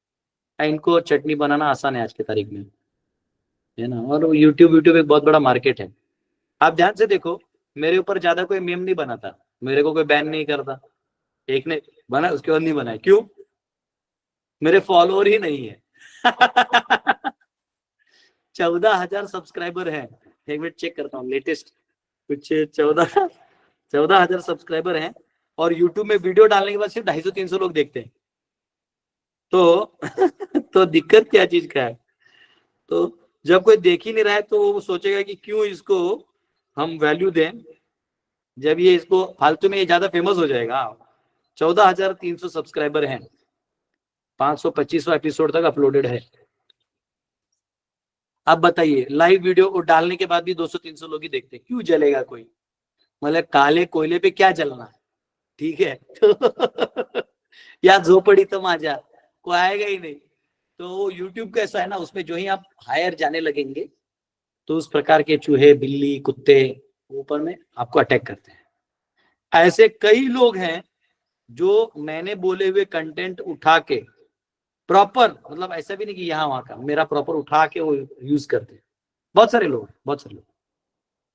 इनको चटनी बनाना आसान है आज की तारीख में, है ना। और यूट्यूब एक बहुत बड़ा मार्केट है। आप ध्यान से देखो, मेरे ऊपर ज्यादा कोई मेम नहीं बनाता, मेरे को कोई बैन नहीं करता। एक ने बना, उसके बाद नहीं बनाया, क्यों? मेरे फॉलोअर ही नहीं है। 14,000 सब्सक्राइबर है, एक मिनट चेक करता हूँ, लेटेस्ट कुछ 14,000 सब्सक्राइबर हैं, और यूट्यूब में वीडियो डालने के बाद सिर्फ 250-300 लोग देखते हैं। तो दिक्कत क्या चीज का है? तो जब कोई देख ही नहीं रहा है तो वो सोचेगा कि क्यों इसको हम वैल्यू दें, जब ये इसको फालतू में ये ज्यादा फेमस हो जाएगा। 14,300 सब्सक्राइबर हैं, 525वां एपिसोड तक अपलोडेड है। अब बताइए, लाइव वीडियो डालने के बाद भी 200-300 लोग ही देखते हैं, क्यों जलेगा कोई? मतलब काले कोयले पे क्या जलना, ठीक है। या झोपड़ी तो माजा, कोई आएगा ही नहीं। तो यूट्यूब कैसा है ना, उसमें जो ही आप हायर जाने लगेंगे तो उस प्रकार के चूहे, बिल्ली, कुत्ते ऊपर में आपको अटैक करते हैं। ऐसे कई लोग हैं जो मैंने बोले हुए कंटेंट उठा के प्रॉपर, मतलब ऐसा भी नहीं कि यहाँ वहां का, मेरा प्रॉपर उठा के वो यूज करते हैं। बहुत सारे लोग।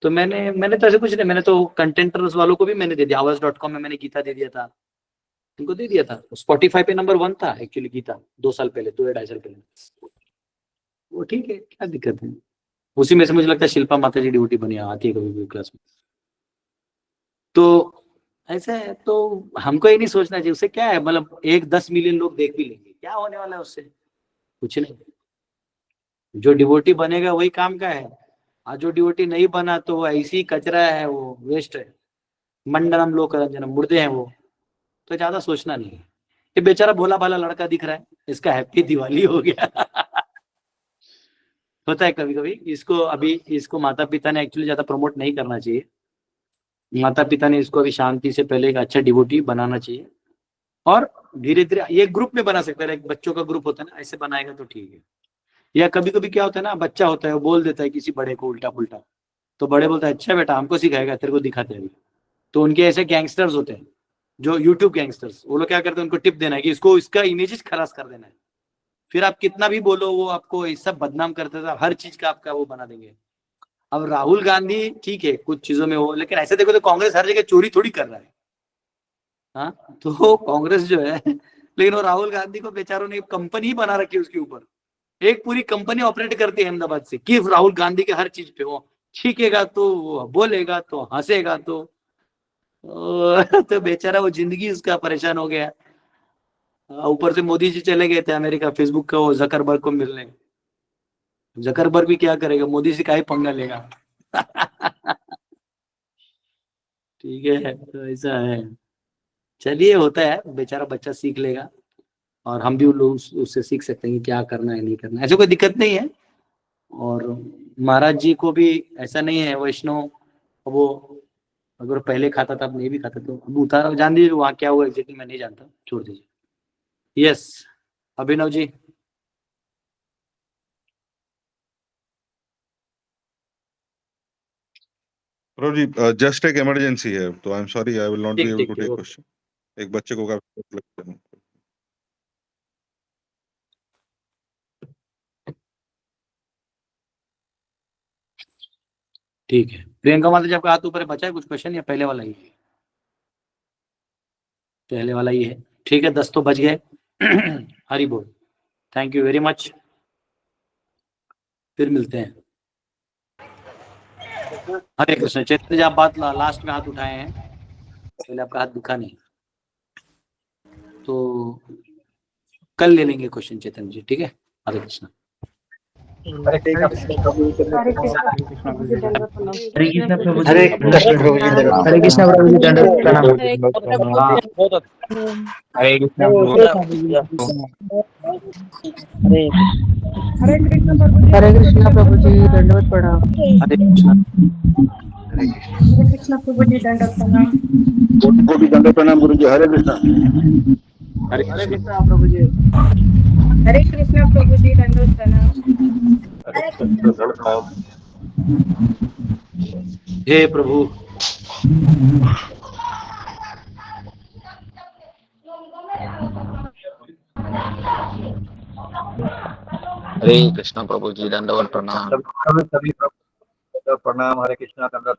तो मैंने तो ऐसे कुछ नहीं, मैंने तो कंटेंटर्स वालों को भी मैंने दे दिया। आवाज.com में मैंने गीता दे दिया था, उनको दे दिया था। स्पॉटिफाई पे नंबर 1 था एक्चुअली गीता, 2 साल पहले, 2-2.5 साल पहले। वो ठीक है, क्या दिक्कत है। उसी में से मुझे लगता है शिल्पा माता जी डिवोटी बनी आती है कभी भी क्लास में। तो ऐसा है, तो हमको ये नहीं सोचना चाहिए उससे क्या है, मतलब 1-10 मिलियन लोग देख भी लेंगे, क्या होने वाला है उससे, कुछ नहीं। जो डिवोटी बनेगा वही काम का है, आज जो डिवोटी नहीं बना तो वो ऐसी कचरा है, वो वेस्ट है, मंडनम लोकरंजनम, मुर्दे हैं वो। तो ज्यादा सोचना नहीं है। ये बेचारा भोला भाला लड़का दिख रहा है, इसका हैप्पी दिवाली हो गया। होता है कभी कभी। इसको माता पिता ने एक्चुअली ज्यादा प्रमोट नहीं करना चाहिए। माता पिता ने इसको अभी शांति से पहले एक अच्छा डिवोटी बनाना चाहिए, और धीरे धीरे ये ग्रुप में बना सकता है। एक बच्चों का ग्रुप होता है ना, ऐसे बनाएगा तो ठीक है। या कभी कभी क्या होता है ना, बच्चा होता है वो बोल देता है किसी बड़े को उल्टा पुल्टा, तो बड़े बोलता है अच्छा बेटा हमको सिखाएगा, तेरे को दिखाते हैं। तो उनके ऐसे गैंगस्टर्स होते हैं जो यूट्यूब गैंगस्टर्स, वो लोग क्या करते हैं, उनको टिप देना है कि इसको इसका इमेजेस खलास कर देना है। फिर आप कितना भी बोलो वो आपको ये सब बदनाम करते थे, हर चीज का आपका वो बना देंगे। अब राहुल गांधी ठीक है कुछ चीजों में वो, लेकिन ऐसे देखो तो कांग्रेस हर जगह चोरी थोड़ी कर रहा है। हाँ, तो कांग्रेस जो है, लेकिन वो राहुल गांधी को बेचारों ने कंपनी ही बना रखी है उसके ऊपर। एक पूरी कंपनी ऑपरेट करती है अहमदाबाद से कि राहुल गांधी के हर चीज पे वो छीकेगा तो वो बोलेगा तो हंसेगा तो बेचारा वो जिंदगी उसका परेशान हो गया। ऊपर से मोदी जी चले गए थे अमेरिका फेसबुक का वो जकरबर्ग को मिलने। जकरबर्ग भी क्या करेगा, मोदी से काहे पंगा लेगा। ठीक है, तो ऐसा है। चलिए, होता है, बेचारा बच्चा सीख लेगा, और हम भी उन लोग उससे सीख सकते हैं कि क्या करना है नहीं करना है। ऐसे कोई दिक्कत नहीं है। और महाराज जी को भी ऐसा नहीं है वैष्णव, वो अगर पहले खाता था अब नहीं भी खाता, तो अब उतारा, जान दीजिए वहाँ क्या हुआ एग्जैक्टली मैं नहीं जानता, छोड़ दीजिए। यस अभिनव जी। प्रभु जी जस्ट एक इमरजेंसी है, तो I am sorry I will not be able to take question. एक बच्चे को काफी लगता है। ठीक है, प्रियंका माता जी आपका हाथ ऊपर बचा है, कुछ क्वेश्चन या पहले वाला ही है? पहले वाला ही है, ठीक है। 10 तो बच गए। हरि बोल, थैंक यू वेरी मच, फिर मिलते हैं। हरे कृष्ण। चैतन्य जी आप बात लास्ट में हाथ उठाए हैं, पहले आपका हाथ दिखा नहीं, तो कल ले लेंगे क्वेश्चन चैतन्य जी, ठीक है। हरे कृष्ण। हरे कृष्ण प्रभु जी दंडवत प्रणाम। हरे कृष्ण प्रभु जी दंडवत प्रणाम। हरे कृष्ण। हरे कृष्ण प्रभु जी दंडवत प्रणाम। कोटि दंडवत प्रणाम गुरु जी। हरे कृष्ण। हरे कृष्ण प्रभु जी। हरे कृष्ण प्रभु जी दंडवत प्रणाम। हे प्रभु। हरे कृष्ण प्रभु जी दंडवत प्रणाम। सभी प्रणाम। हरे कृष्णा दंडवत